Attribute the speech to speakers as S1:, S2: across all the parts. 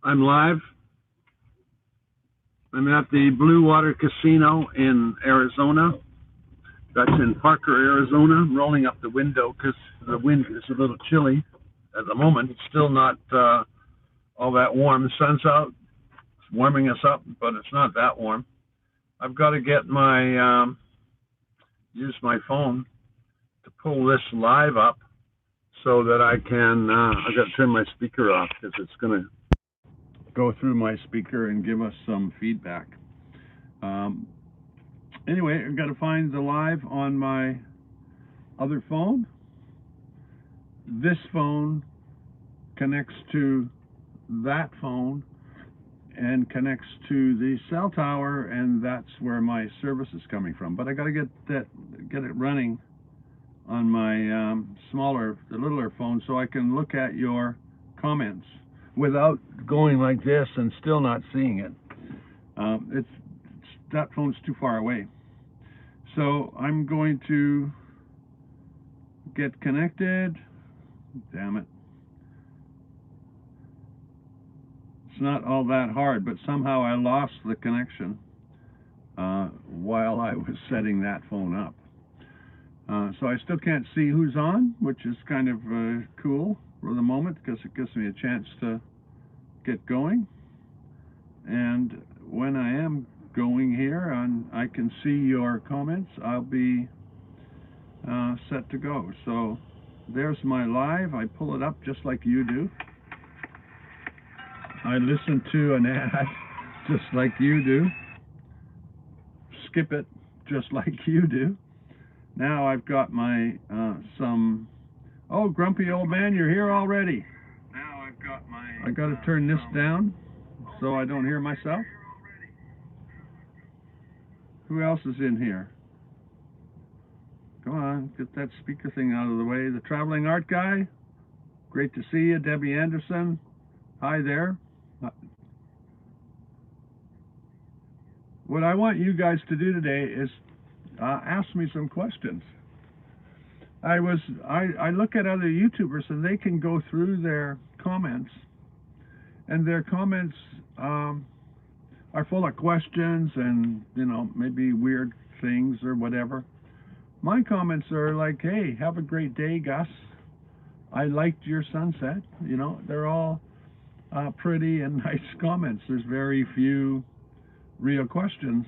S1: I'm live. I'm at the Blue Water Casino in Arizona. That's in Parker, Arizona. I'm rolling up the window because the wind is a little chilly at the moment. It's still not all that warm. The sun's out. It's warming us up, but it's not that warm. I've got to get use my phone to pull this live up so that I can, I've got to turn my speaker off because it's going to go through my speaker and give us some feedback. Anyway, I've got to find the live on my other phone. This phone connects to that phone and connects to the cell tower, and that's where my service is coming from. But I got to get it running on my the littler phone so I can look at your comments without going like this and still not seeing it. That phone's too far away. So I'm going to get connected. Damn it. It's not all that hard, but somehow I lost the connection while I was setting that phone up. So I still can't see who's on, which is kind of cool for the moment because it gives me a chance to get going. And when I am going here and I can see your comments, I'll be set to go. So there's my live. I pull it up just like you do. I listen to an ad just like you do. Skip it just like you do. Now I've got my oh, grumpy old man, you're here already. Now I've got my I got to turn this down so I don't hear myself. Who else is in here? Come on, get that speaker thing out of the way. The traveling art guy, great to see you. Debbie Anderson, hi there. What I want you guys to do today is ask me some questions. I look at other YouTubers and they can go through their comments, and their comments are full of questions and, you know, maybe weird things or whatever. My comments are like, hey, have a great day, Gus. I liked your sunset. You know, they're all pretty and nice comments. There's very few real questions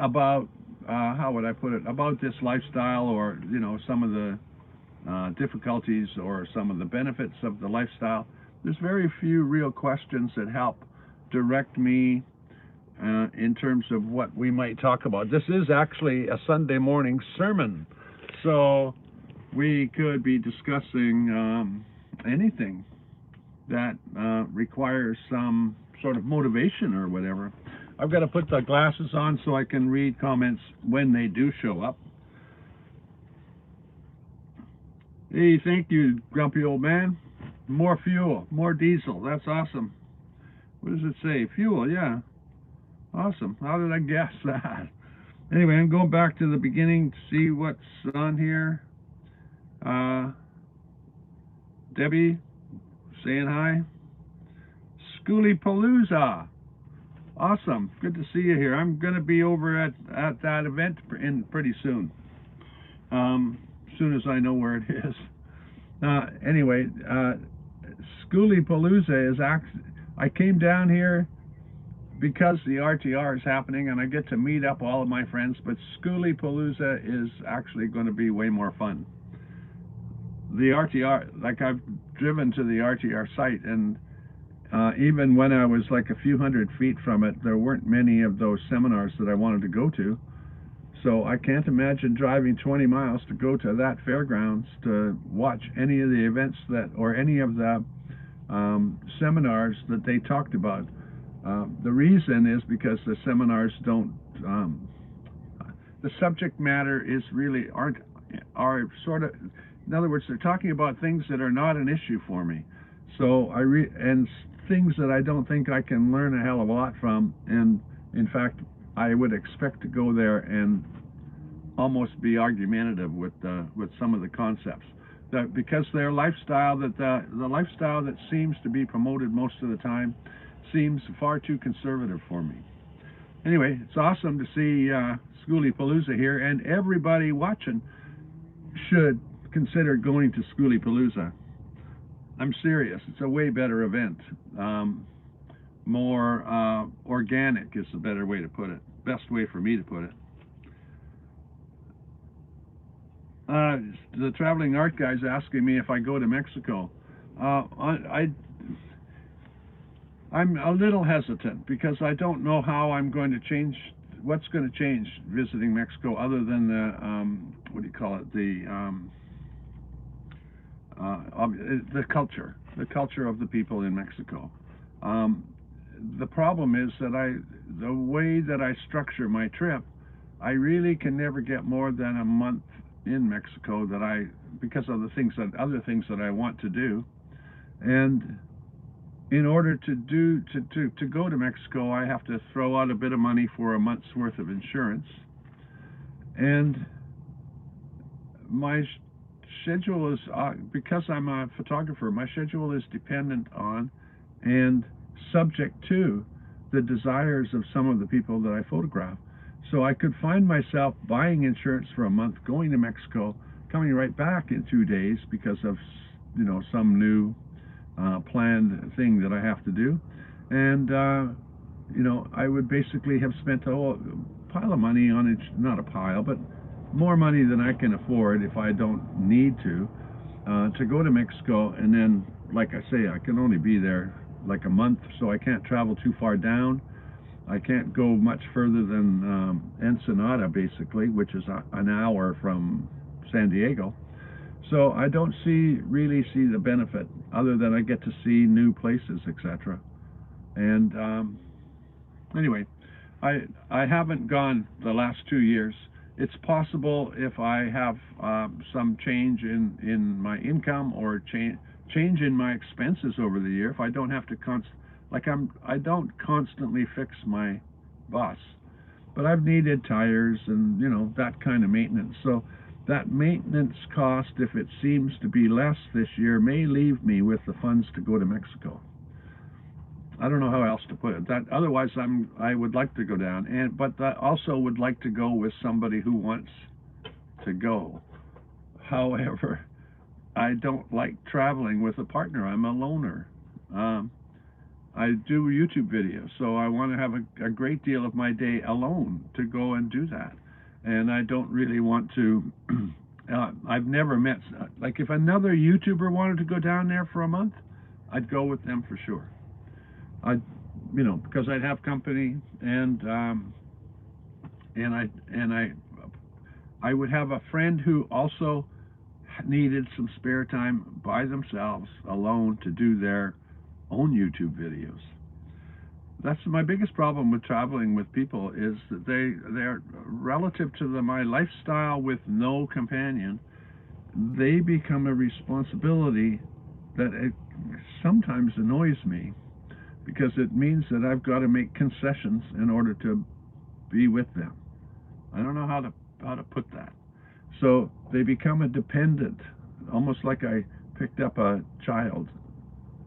S1: about how would I put it, about this lifestyle, or, you know, some of the difficulties or some of the benefits of the lifestyle. There's very few real questions that help direct me in terms of what we might talk about. This is actually a Sunday morning sermon, so we could be discussing anything that requires some sort of motivation or whatever. I've got to put the glasses on so I can read comments when they do show up. Hey, thank you, grumpy old man. More fuel, more diesel. That's awesome. What does it say? Fuel, yeah. Awesome. How did I guess that? Anyway, I'm going back to the beginning to see what's on here. Debbie, saying hi. Schooley Palooza. Awesome. Good to see you here. I'm going to be over at that event pretty soon. As soon as I know where it is. Anyway, Schooley Palooza is actually, I came down here because the RTR is happening and I get to meet up all of my friends, but Schooley Palooza is actually going to be way more fun. The RTR, like, I've driven to the RTR site, and even when I was like a few hundred feet from it, there weren't many of those seminars that I wanted to go to. So I can't imagine driving 20 miles to go to that fairgrounds to watch any of the events that, or any of the seminars that they talked about. The reason is because the seminars don't, the subject matter is really, are sort of, in other words, they're talking about things that are not an issue for me. So and things that I don't think I can learn a hell of a lot from, and in fact, I would expect to go there and almost be argumentative with some of the concepts. because their lifestyle, the lifestyle that seems to be promoted most of the time, seems far too conservative for me. Anyway, it's awesome to see Schooley Palooza here, and everybody watching should consider going to Schooley Palooza. I'm serious. It's a way better event. More organic is a better way to put it. Best way for me to put it. The traveling art guy's asking me if I go to Mexico. I'm a little hesitant because I don't know how I'm going to change, what's going to change visiting Mexico other than the, what do you call it, the culture of the people in Mexico. The problem is that the way that I structure my trip, I really can never get more than a month in Mexico because of the other things that I want to do. And in order to go to Mexico, I have to throw out a bit of money for a month's worth of insurance. And my schedule is, because I'm a photographer, my schedule is dependent on and subject to the desires of some of the people that I photograph. So I could find myself buying insurance for a month, going to Mexico, coming right back in 2 days because of, some new planned thing that I have to do. And, I would basically have spent a whole pile of money on it, not a pile, but more money than I can afford if I don't need to go to Mexico. And then, like I say, I can only be there like a month, so I can't travel too far down. I can't go much further than Ensenada, basically, which is an hour from San Diego. So I don't really see the benefit, other than I get to see new places, etc. And anyway, I haven't gone the last 2 years. It's possible if I have some change in my income or change in my expenses over the year, if I don't have to I don't constantly fix my bus, but I've needed tires and that kind of maintenance. So that maintenance cost, if it seems to be less this year, may leave me with the funds to go to Mexico. I don't know how else to put it. Otherwise, I would like to go down, but I also would like to go with somebody who wants to go. However, I don't like traveling with a partner. I'm a loner. I do YouTube videos, so I want to have a great deal of my day alone to go and do that. And I don't really want to, I've never met, like if another YouTuber wanted to go down there for a month, I'd go with them for sure. Because I'd have company, and I would have a friend who also needed some spare time by themselves, alone, to do their own YouTube videos. That's my biggest problem with traveling with people, is that they're relative to my lifestyle with no companion. They become a responsibility that it sometimes annoys me, because it means that I've got to make concessions in order to be with them. I don't know how to put that. So they become a dependent, almost like I picked up a child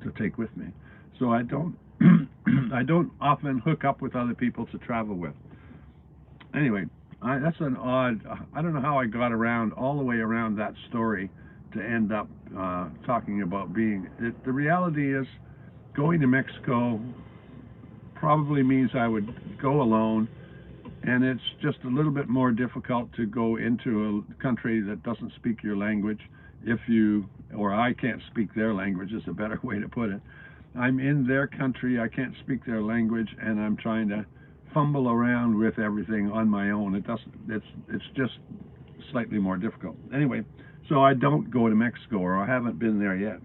S1: to take with me. So I don't I don't often hook up with other people to travel with. Anyway, that's an odd, I don't know how I got all the way around that story to end up talking about the reality is, going to Mexico probably means I would go alone, and it's just a little bit more difficult to go into a country that doesn't speak your language, or I can't speak their language is a better way to put it. I'm in their country, I can't speak their language, and I'm trying to fumble around with everything on my own. It's just slightly more difficult. Anyway, so I don't go to Mexico, or I haven't been there yet.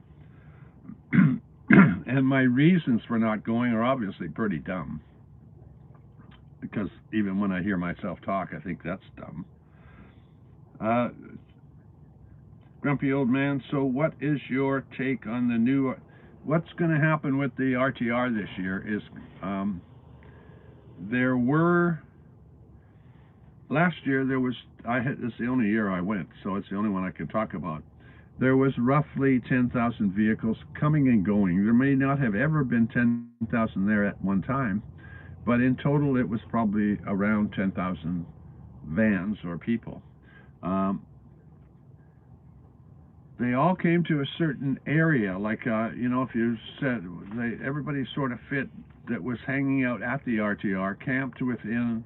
S1: And my reasons for not going are obviously pretty dumb, because even when I hear myself talk, I think that's dumb. Grumpy old man, so what is your take on the new, what's going to happen with the RTR this year is, last year it's the only year I went, so it's the only one I can talk about. there was roughly 10,000 vehicles coming and going. There may not have ever been 10,000 there at one time, but in total it was probably around 10,000 vans or people. Um, they all came to a certain area, like if you said everybody sort of fit that was hanging out at the RTR camped within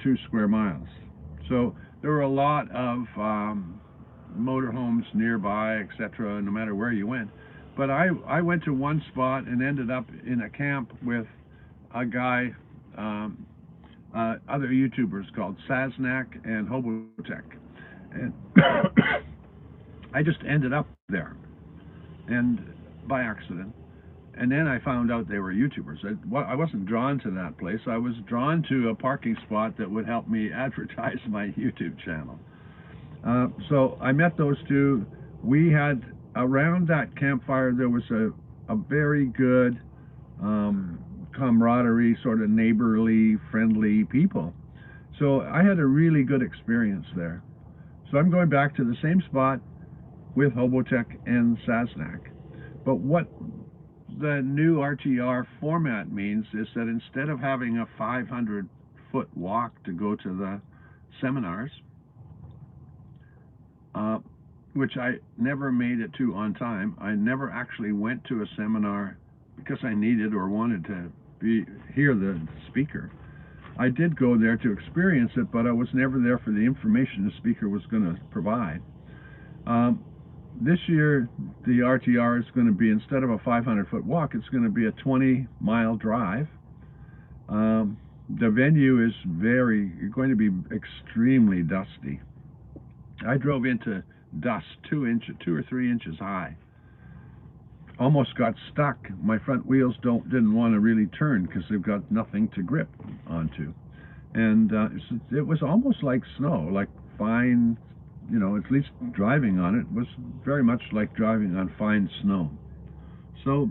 S1: 2 square miles. So there were a lot of motorhomes nearby, etc., no matter where you went. But I went to one spot and ended up in a camp with a guy, other YouTubers called Saznak and Hobotech. And I just ended up there, and by accident. And then I found out they were YouTubers. I wasn't drawn to that place. I was drawn to a parking spot that would help me advertise my YouTube channel. So I met those two. We had, around that campfire, there was a very good camaraderie, sort of neighborly, friendly people. So I had a really good experience there. So I'm going back to the same spot with Hobotech and Saznak. But what the new RTR format means is that instead of having a 500-foot walk to go to the seminars, which I never made it to on time. I never actually went to a seminar because I needed or wanted to hear the speaker. I did go there to experience it, but I was never there for the information the speaker was going to provide. This year, the RTR is going to be, instead of a 500-foot walk, it's going to be a 20-mile drive. The venue is going to be extremely dusty. I drove into dust 2 or 3 inches high. Almost got stuck. My front wheels didn't want to really turn because they've got nothing to grip onto. And it was almost like snow, like fine, at least driving on it was very much like driving on fine snow. So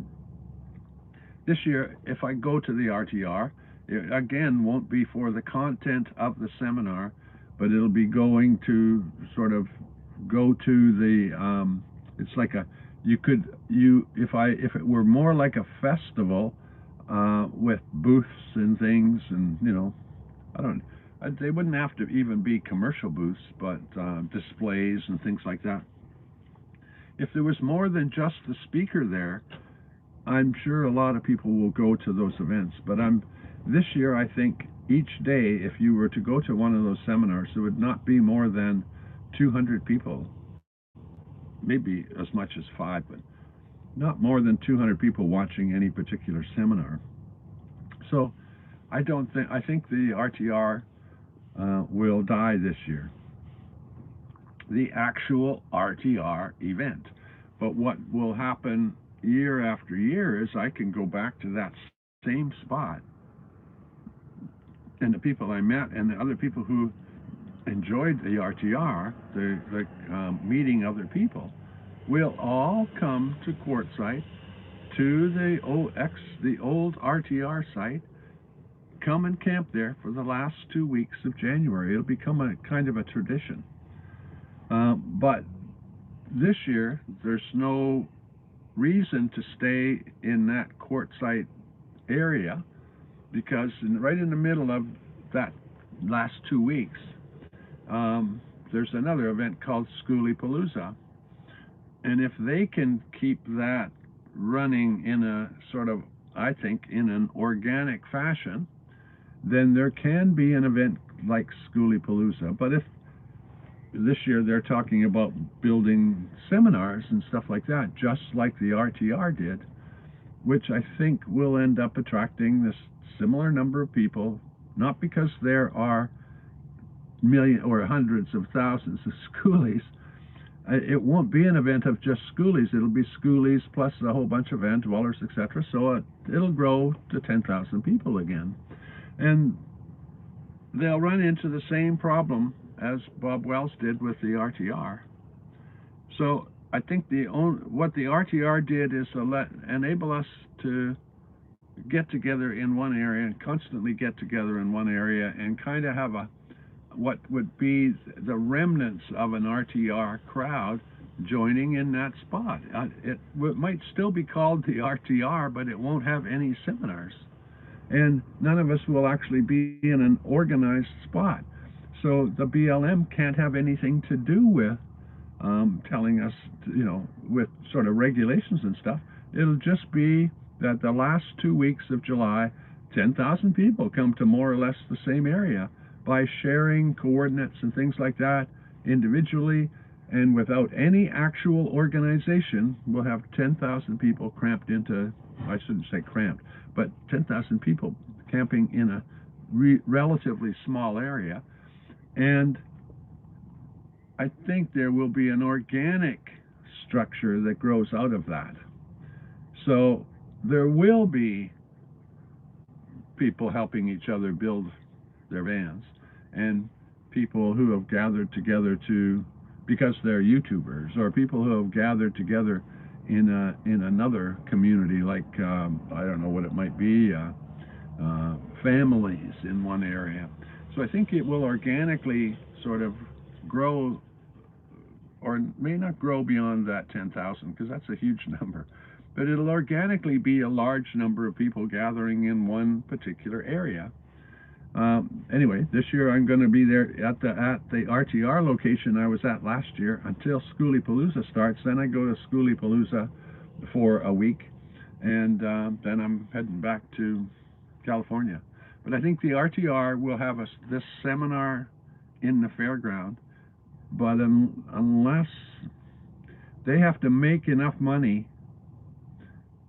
S1: this year, if I go to the RTR, it again won't be for the content of the seminar, but it'll be going to sort of go to the it's like if it were more like a festival with booths and things, and they wouldn't have to even be commercial booths, but displays and things like that. If there was more than just the speaker there, I'm sure a lot of people will go to those events. But this year, I think each day, if you were to go to one of those seminars, there would not be more than 200 people, maybe as much as 5, but not more than 200 people watching any particular seminar. So I think the RTR will die this year, the actual RTR event. But what will happen year after year is I can go back to that same spot, and the people I met and the other people who enjoyed the RTR, the meeting other people, will all come to Quartzsite, to the old RTR site, come and camp there for the last 2 weeks of January. It'll become a kind of a tradition. But this year, there's no reason to stay in that Quartzsite area, because right in the middle of that last 2 weeks, there's another event called Schooley Palooza. And if they can keep that running in a sort of, I think, in an organic fashion, then there can be an event like Schooley Palooza. But if this year they're talking about building seminars and stuff like that, just like the RTR did, which I think will end up attracting this similar number of people, not because there are millions or hundreds of thousands of schoolies. It won't be an event of just schoolies. It'll be schoolies plus a whole bunch of van dwellers, etc. So it'll grow to 10,000 people again. And they'll run into the same problem as Bob Wells did with the RTR. So I think what the RTR did is enable us to get together in one area and constantly get together in one area and kind of have what would be the remnants of an RTR crowd joining in that spot. It might still be called the RTR, but it won't have any seminars. And none of us will actually be in an organized spot. So the BLM can't have anything to do with telling us, with sort of regulations and stuff. It'll just be that the last 2 weeks of July, 10,000 people come to more or less the same area by sharing coordinates and things like that individually, and without any actual organization. We'll have 10,000 people cramped into, I shouldn't say cramped, but 10,000 people camping in a relatively small area. And I think there will be an organic structure that grows out of that. So there will be people helping each other build their vans, and people who have gathered together because they're YouTubers, or people who have gathered together in another community, like I don't know what it might be, families in one area. So I think it will organically sort of grow, or may not grow beyond that 10,000, because that's a huge number, but it'll organically be a large number of people gathering in one particular area. Anyway, this year I'm going to be there at the RTR location I was at last year until Schooley Palooza starts. Then I go to Schooley Palooza for a week, and then I'm heading back to California. But I think the RTR will have this seminar in the fairground, but unless they have to make enough money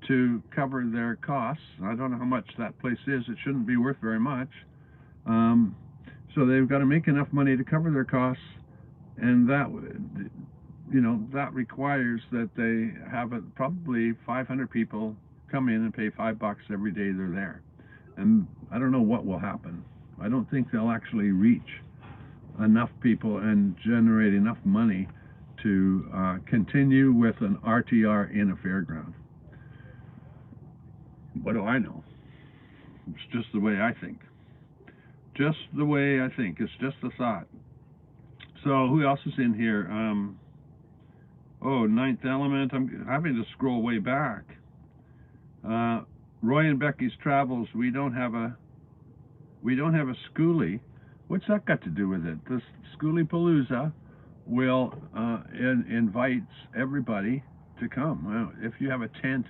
S1: to cover their costs, I don't know how much that place is. It shouldn't be worth very much. So they've got to make enough money to cover their costs, and that requires that they have probably 500 people come in and pay $5 every day they're there. And I don't know what will happen. I don't think they'll actually reach enough people and generate enough money to continue with an RTR in a fairground. What do I know? It's just the way I think. Just the way I think. It's just a thought. So who else is in here? Ninth Element. I'm having to scroll way back. Roy and Becky's Travels. We don't have a skoolie. What's that got to do with it? The Schooley Palooza will invites everybody to come. If you have a tent,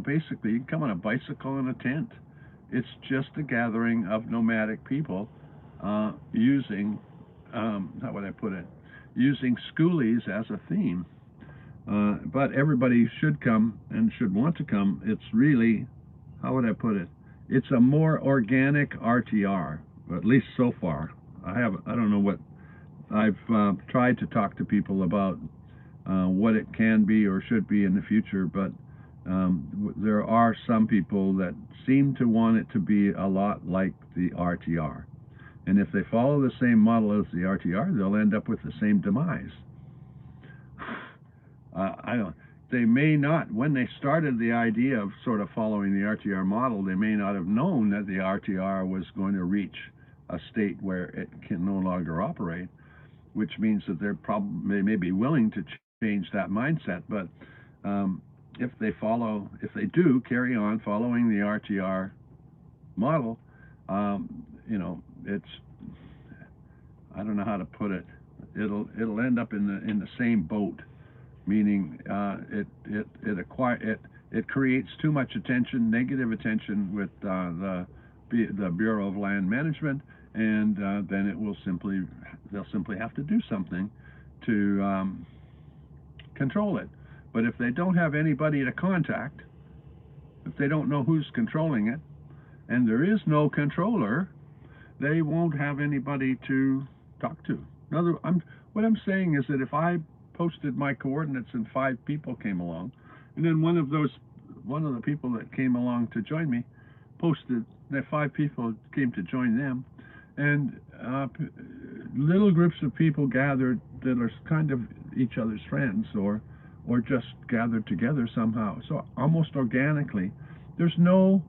S1: basically you can come on a bicycle and a tent. It's just a gathering of nomadic people using, how would I put it, using skoolies as a theme. But everybody should come and should want to come. It's really, how would I put it, it's a more organic RTR, at least so far. I don't know what, I've tried to talk to people about what it can be or should be in the future, but there are some people that seem to want it to be a lot like the RTR. And if they follow the same model as the RTR, they'll end up with the same demise. They may not, when they started the idea of sort of following the RTR model, they may not have known that the RTR was going to reach a state where it can no longer operate, which means that they may be willing to change that mindset. But if they do carry on following the RTR model, it's, I don't know how to put it. It'll end up in the same boat, meaning it creates too much attention, negative attention with the Bureau of Land Management, and then they'll simply have to do something to control it. But if they don't have anybody to contact, if they don't know who's controlling it, and there is no controller, they won't have anybody to talk to. What I'm saying is that if I posted my coordinates and 5 people came along, and then one of the people that came along to join me posted that 5 people came to join them, and little groups of people gathered that are kind of each other's friends, or just gathered together somehow. So almost organically, there's no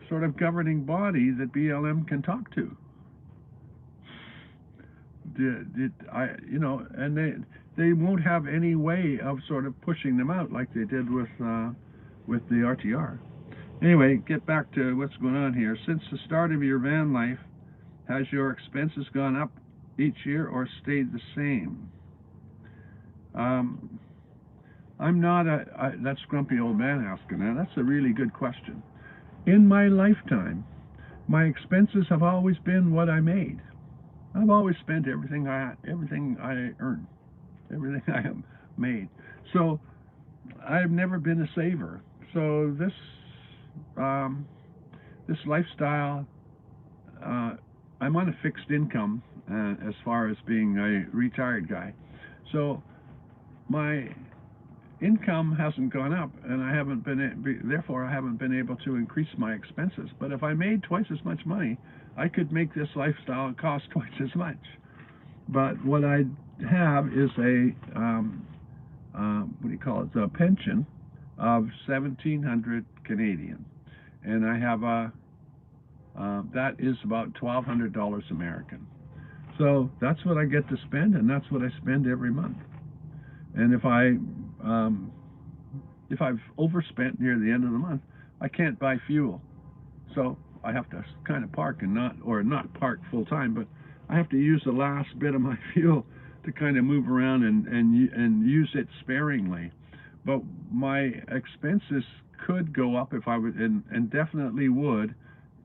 S1: sort of governing body that BLM can talk to. and they won't have any way of sort of pushing them out like they did with the RTR. Anyway, get back to what's going on here. Since the start of your van life, has your expenses gone up each year or stayed the same? I'm not that's Grumpy Old Man asking that. That's a really good question. In my lifetime, my expenses have always been what I made. I've always spent everything I earned, everything I have made. So I've never been a saver. So this lifestyle, I'm on a fixed income as far as being a retired guy. So my income hasn't gone up, and therefore I haven't been able to increase my expenses. But if I made twice as much money, I could make this lifestyle cost twice as much. But what I have is a a pension of 1,700 Canadian, and I have that is about $1,200 American. So that's what I get to spend, and that's what I spend every month. And if I've overspent near the end of the month, I can't buy fuel, so I have to kind of park and not park full time, but I have to use the last bit of my fuel to kind of move around and use it sparingly. But my expenses could go up if I would, and definitely would,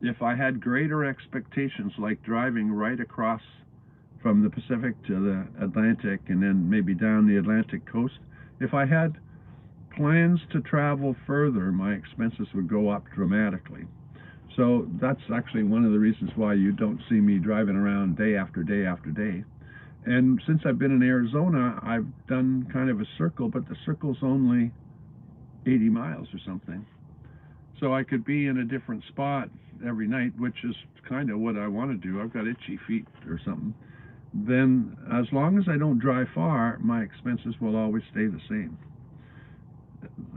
S1: if I had greater expectations, like driving right across from the Pacific to the Atlantic and then maybe down the Atlantic coast. If I had plans to travel further, my expenses would go up dramatically. So that's actually one of the reasons why you don't see me driving around day after day after day. And since I've been in Arizona, I've done kind of a circle, but the circle's only 80 miles or something. So I could be in a different spot every night, which is kind of what I want to do. I've got itchy feet or something. Then as long as I don't drive far, my expenses will always stay the same.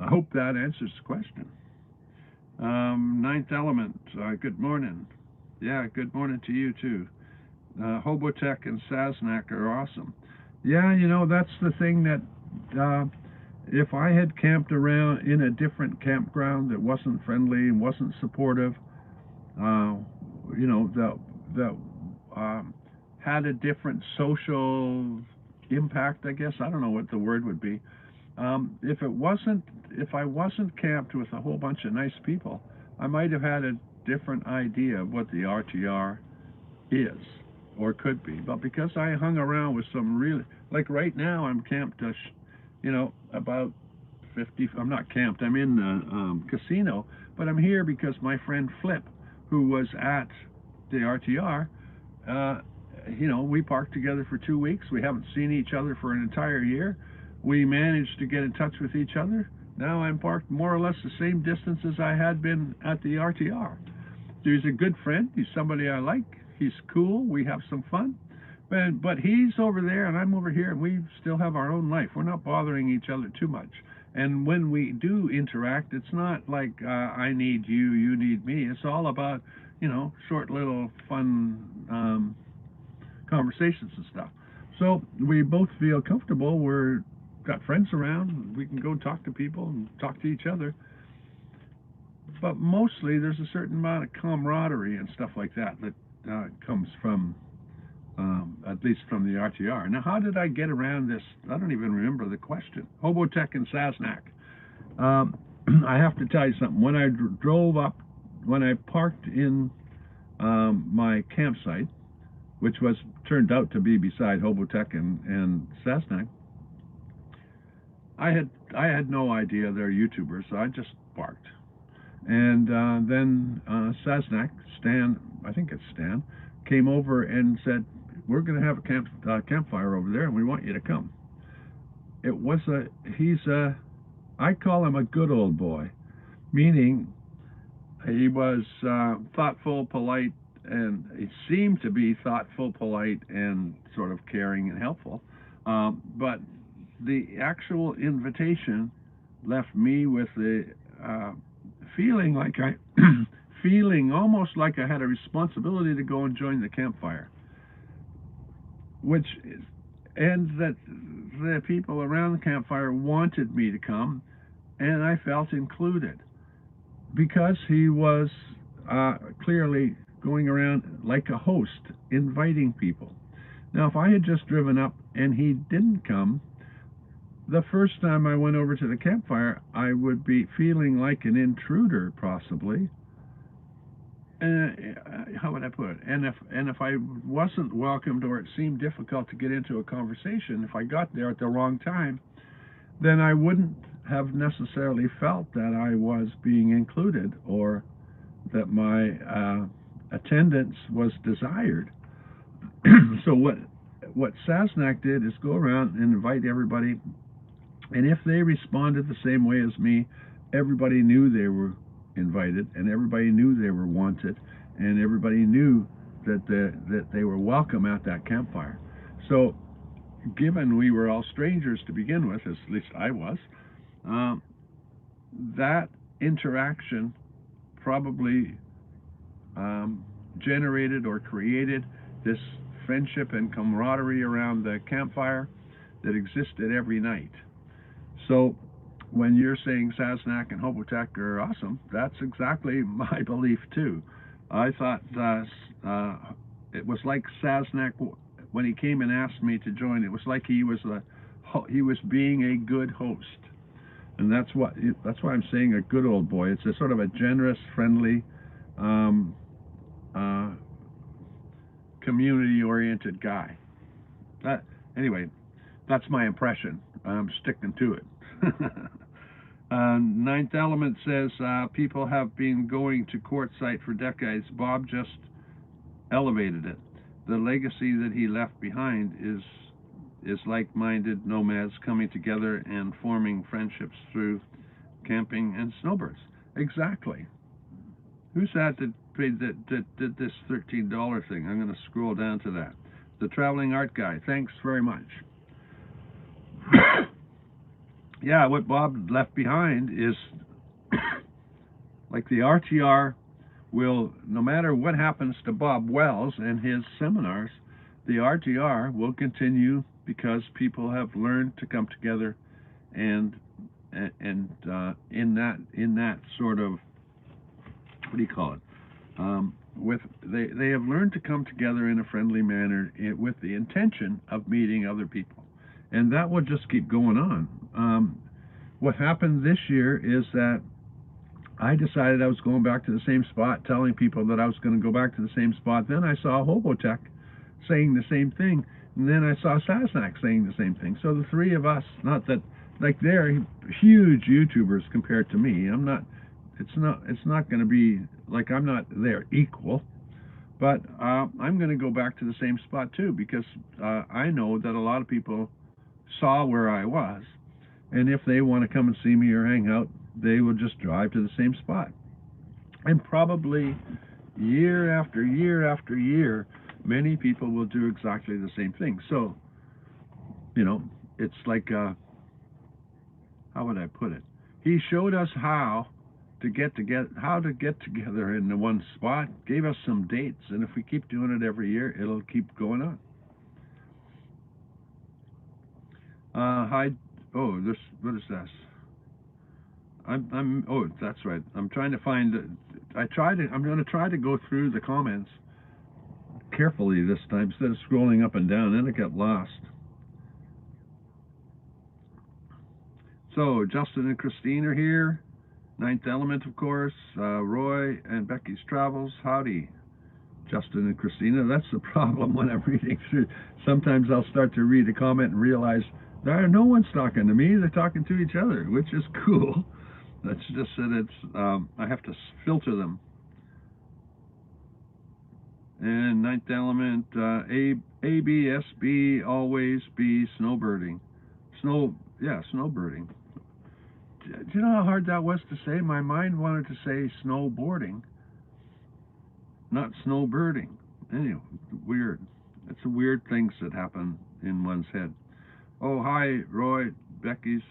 S1: I hope that answers the question. Ninth Element, good morning. Yeah, good morning to you too. Hobotech and Sasnak are awesome. Yeah, that's the thing that if I had camped around in a different campground that wasn't friendly and wasn't supportive, that had a different social impact, I guess. I don't know what the word would be. If I wasn't camped with a whole bunch of nice people, I might have had a different idea of what the RTR is or could be. But because I hung around with some really, like right now, I'm camped, about 50. I'm not camped. I'm in the casino, but I'm here because my friend Flip, who was at the RTR, we parked together for 2 weeks. We haven't seen each other for an entire year. We managed to get in touch with each other. Now I'm parked more or less the same distance as I had been at the RTR. He's a good friend. He's somebody I like. He's cool. We have some fun. But he's over there and I'm over here, and we still have our own life. We're not bothering each other too much. And when we do interact, it's not like I need you, you need me. It's all about, short little fun conversations and stuff. So we both feel comfortable. We're got friends around. We can go talk to people and talk to each other. But mostly there's a certain amount of camaraderie and stuff like that comes from, at least from the RTR. Now, how did I get around this? I don't even remember the question. Hobotech and Sasnak. I have to tell you something. When I drove up, when I parked in my campsite, which turned out to be beside Hobotech and Sasnak, I had no idea they're YouTubers, so I just parked. And then Sasnak, I think it's Stan, came over and said, "We're going to have a campfire over there, and we want you to come." I call him a good old boy, meaning he was thoughtful, polite, and he seemed to be thoughtful, polite, and sort of caring and helpful. But the actual invitation left me with the feeling almost like I had a responsibility to go and join the campfire. which is, and that the people around the campfire wanted me to come, and I felt included because he was clearly going around like a host, inviting people. Now, if I had just driven up and he didn't come, the first time I went over to the campfire, I would be feeling like an intruder, possibly. How would I put it? And if I wasn't welcomed, or it seemed difficult to get into a conversation, if I got there at the wrong time, then I wouldn't have necessarily felt that I was being included, or that my attendance was desired. So what Sasnak did is go around and invite everybody, and if they responded the same way as me, everybody knew they were invited, and everybody knew they were wanted, and everybody knew that they were welcome at that campfire. So, given we were all strangers to begin with, at least I was, that interaction probably generated or created this friendship and camaraderie around the campfire that existed every night. So when you're saying Sasnak and Hobotek are awesome, that's exactly my belief too. I thought it was like Sasnak, when he came and asked me to join, it was like he was being a good host. And that's why I'm saying a good old boy. It's a sort of a generous, friendly, community-oriented guy. Anyway, that's my impression. I'm sticking to it. Ninth Element says people have been going to quartzsite for decades. Bob just elevated it. The legacy that he left behind is like-minded nomads coming together and forming friendships through camping and snowbirds. Exactly. Who's that did this $13 thing? I'm going to scroll down to that. The Traveling Art Guy. Thanks very much. Yeah, what Bob left behind is like the RTR will, no matter what happens to Bob Wells and his seminars, the RTR will continue because people have learned to come together and in that sort of, what do you call it? They have learned to come together in a friendly manner with the intention of meeting other people, and that will just keep going on. What happened this year is that I decided I was going back to the same spot, telling people that I was going to go back to the same spot. Then I saw Hobotek saying the same thing, and then I saw Sasnak saying the same thing. So the three of us, not that, like, they're huge YouTubers compared to me. It's not going to be like I'm not their equal, but I'm going to go back to the same spot too, because I know that a lot of people saw where I was, and if they want to come and see me or hang out, they will just drive to the same spot. And probably year after year after year, many people will do exactly the same thing. So, it's like, how would I put it? He showed us how to get together in the one spot, gave us some dates, and if we keep doing it every year, it'll keep going on. Hi. Oh, what is this? Oh, that's right. I'm trying to find. I'm going to try to go through the comments carefully this time instead of scrolling up and down. Then I get lost. So Justin and Christine are here. Ninth Element, of course. Roy and Becky's Travels. Howdy, Justin and Christina. That's the problem when I'm reading through. Sometimes I'll start to read a comment and realize no one's talking to me. They're talking to each other, which is cool. That's just that I have to filter them. And Ninth Element, ABSB, always be snowbirding. Snowbirding. Do you know how hard that was to say? My mind wanted to say snowboarding, not snowbirding. Anyway, weird. It's weird things that happen in one's head. Oh, hi, Roy, Becky's,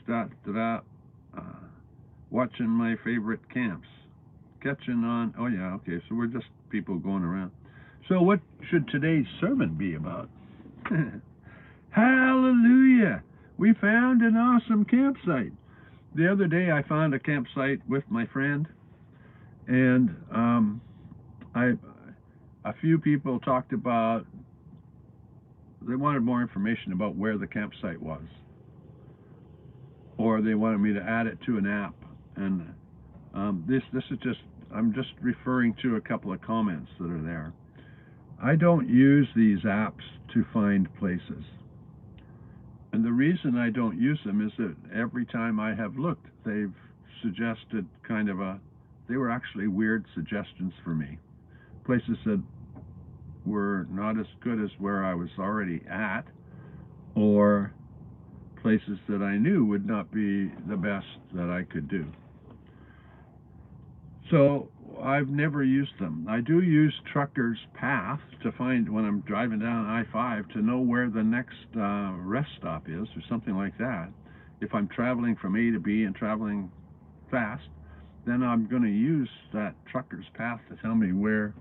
S1: watching my favorite camps. Catching on, oh yeah, okay, so we're just people going around. So what should today's sermon be about? Hallelujah! We found an awesome campsite. The other day I found a campsite with my friend, and a few people talked about, they wanted more information about where the campsite was, or they wanted me to add it to an app. And this is just, I'm just referring to a couple of comments that are there. I don't use these apps to find places. And the reason I don't use them is that every time I have looked, they've suggested they were actually weird suggestions for me. Places that were not as good as where I was already at, or places that I knew would not be the best that I could do. So I've never used them. I do use Trucker's Path to find, when I'm driving down I-5, to know where the next rest stop is, or something like that. If I'm traveling from A to B and traveling fast, then I'm going to use that Trucker's Path to tell me where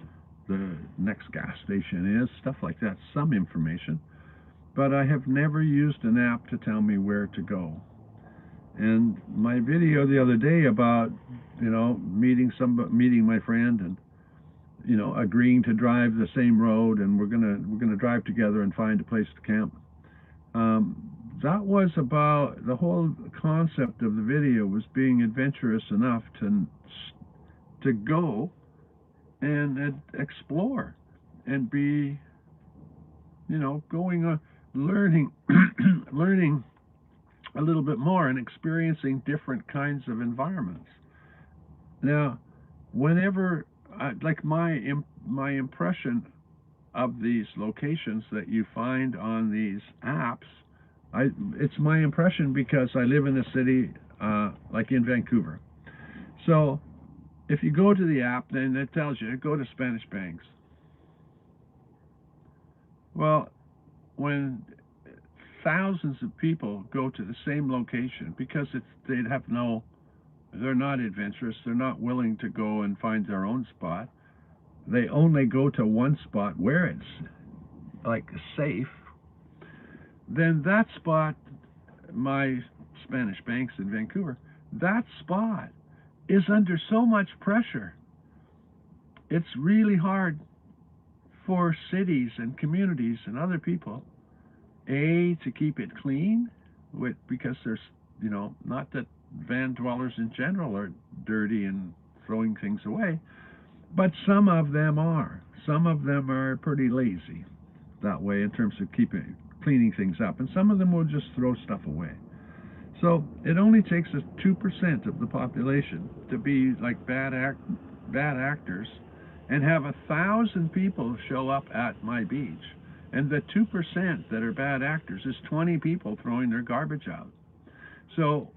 S1: the next gas station is, stuff like that, some information. But I have never used an app to tell me where to go. And my video the other day about, meeting my friend and, agreeing to drive the same road, and we're gonna drive together and find a place to camp. That was about, the whole concept of the video was being adventurous enough to go and explore and be, going learning learning a little bit more and experiencing different kinds of environments. Now, whenever, like my impression of these locations that you find on these apps, it's my impression because I live in a city like in Vancouver. So if you go to the app, then it tells you, go to Spanish Banks. Well, when thousands of people go to the same location because they're not adventurous, they're not willing to go and find their own spot. They only go to one spot where it's like safe. Then that spot, my Spanish Banks in Vancouver, that spot is under so much pressure. It's really hard for cities and communities and other people, to keep it clean, because there's, not that van dwellers in general are dirty and throwing things away, but some of them are. Some of them are pretty lazy that way in terms of cleaning things up, and some of them will just throw stuff away. So it only takes 2% of the population to be like bad actors, and have 1,000 people show up at my beach. And the 2% that are bad actors is 20 people throwing their garbage out. So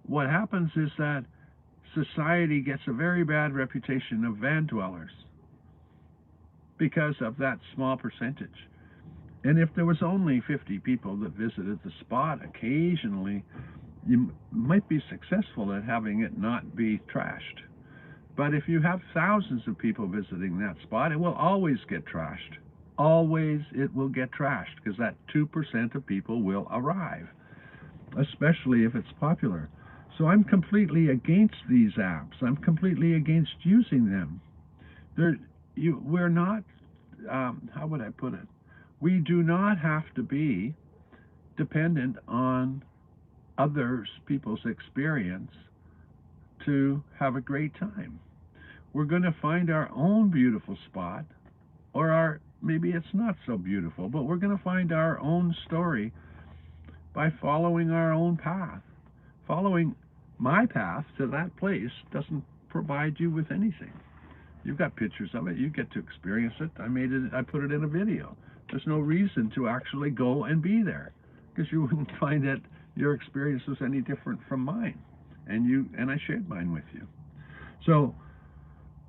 S1: what happens is that society gets a very bad reputation of van dwellers because of that small percentage. And if there was only 50 people that visited the spot occasionally, you might be successful at having it not be trashed. But if you have thousands of people visiting that spot, it will always get trashed. Always it will get trashed, because that 2% of people will arrive, especially if it's popular. So I'm completely against these apps. I'm completely against using them. We're not, how would I put it? We do not have to be dependent on people's experience to have a great time. We're going to find our own beautiful spot, or maybe it's not so beautiful, but we're going to find our own story by following our own path. Following my path to that place doesn't provide you with anything. You've got pictures of it, you get to experience it. I put it in a video. There's no reason to actually go and be there, because you wouldn't find that your experience was any different from mine, and I shared mine with you. So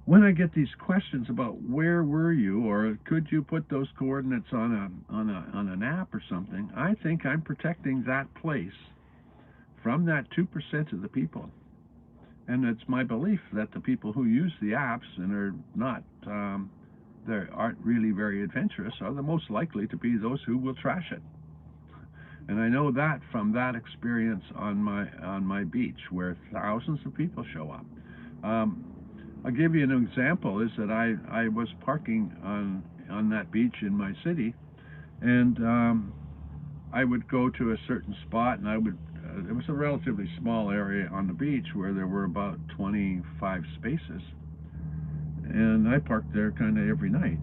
S1: when I get these questions about where were you, or could you put those coordinates on an app or something, I think I'm protecting that place from that 2% of the people. And it's my belief that the people who use the apps and are not that aren't really very adventurous are the most likely to be those who will trash it. And I know that from that experience on my beach, where thousands of people show up. I'll give you an example. Is that I was parking on that beach in my city, and I would go to a certain spot, and I would. It was a relatively small area on the beach where there were about 25 spaces, and I parked there kind of every night.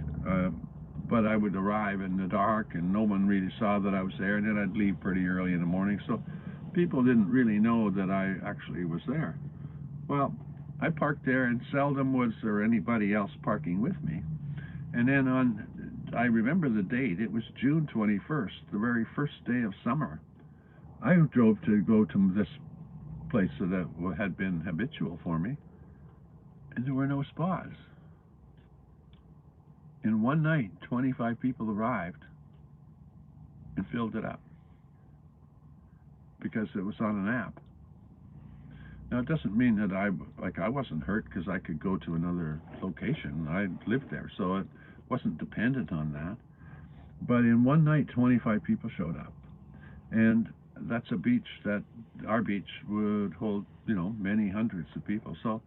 S1: But I would arrive in the dark, and no one really saw that I was there, and then I'd leave pretty early in the morning, so people didn't really know that I actually was there. Well, I parked there, and seldom was there anybody else parking with me. And then I remember the date, it was June 21st, the very first day of summer. I drove to go to this place that had been habitual for me, and there were no spots. In one night, 25 people arrived and filled it up because it was on an app. Now, it doesn't mean that I wasn't hurt because I could go to another location. I lived there, so it wasn't dependent on that. But in one night, 25 people showed up. And that's a beach that our beach would hold, many hundreds of people. So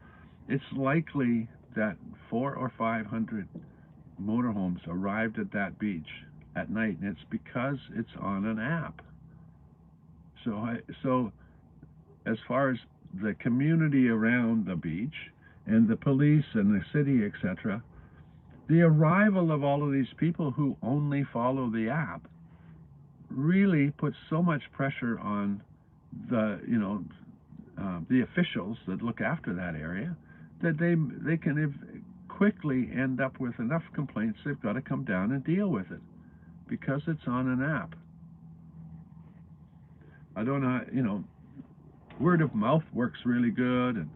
S1: it's likely that 400 or 500 motorhomes arrived at that beach at night, and it's because it's on an app. So as far as the community around the beach and the police and the city, etc., the arrival of all of these people who only follow the app really puts so much pressure on the officials that look after that area that they can quickly end up with enough complaints. They've got to come down and deal with it because it's on an app. I don't know, word of mouth works really good,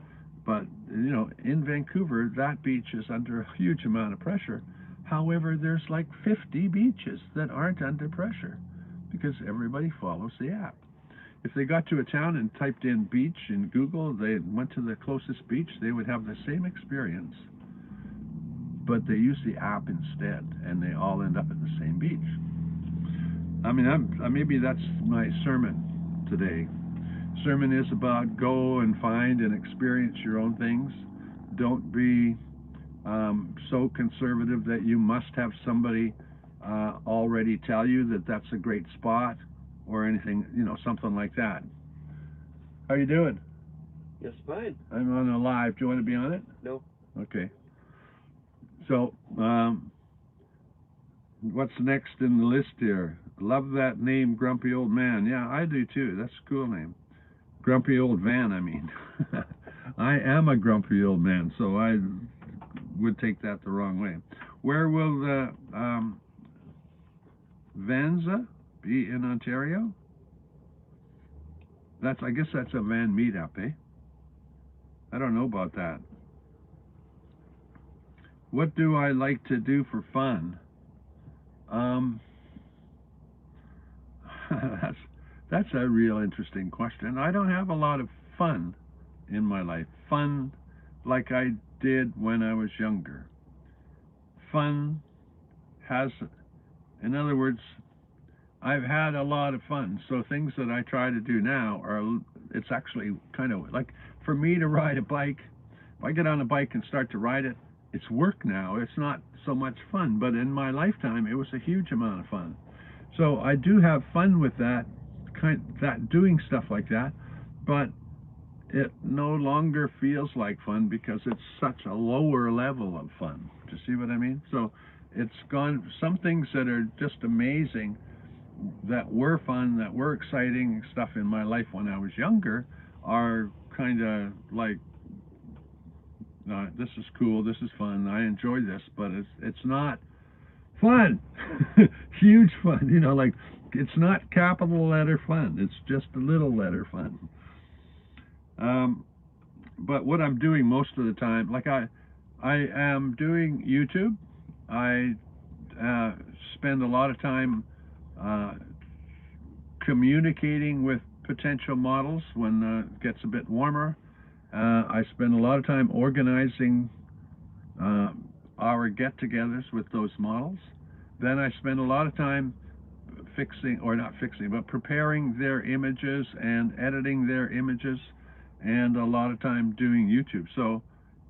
S1: but in Vancouver, that beach is under a huge amount of pressure. However, there's like 50 beaches that aren't under pressure because everybody follows the app. If they got to a town and typed in beach in Google, they went to the closest beach, they would have the same experience, but they use the app instead, and they all end up at the same beach. I mean, maybe that's my sermon today. Sermon is about go and find and experience your own things. Don't be so conservative that you must have somebody already tell you that that's a great spot or anything, something like that. How you doing?
S2: Yes, fine.
S1: I'm on a live. Do you want to be on it?
S2: No.
S1: Okay. So, what's next in the list here? Love that name, Grumpy Old Man. Yeah, I do too. That's a cool name. Grumpy Old Van, I mean. I am a grumpy old man, so I would take that the wrong way. Where will the Vanza be in Ontario? I guess that's a van meetup, eh? I don't know about that. What do I like to do for fun? That's a real interesting question. I don't have a lot of fun in my life. Fun like I did when I was younger. Fun in other words, I've had a lot of fun. So things that I try to do now it's actually kind of like, for me to ride a bike, if I get on a bike and start to ride it, it's work now. It's not so much fun, but in my lifetime, it was a huge amount of fun. So I do have fun with that doing stuff like that, but it no longer feels like fun because it's such a lower level of fun. Do you see what I mean? So it's gone. Some things that are just amazing, that were fun, that were exciting stuff in my life when I was younger, are kind of like, this is cool, this is fun, I enjoy this, but it's not fun. Huge fun, like, it's not capital letter fun, it's just a little letter fun. But what I'm doing most of the time, like I am doing YouTube. I spend a lot of time communicating with potential models when it gets a bit warmer. I spend a lot of time organizing our get-togethers with those models. Then I spend a lot of time fixing, or not fixing, but preparing their images and editing their images, and a lot of time doing YouTube. So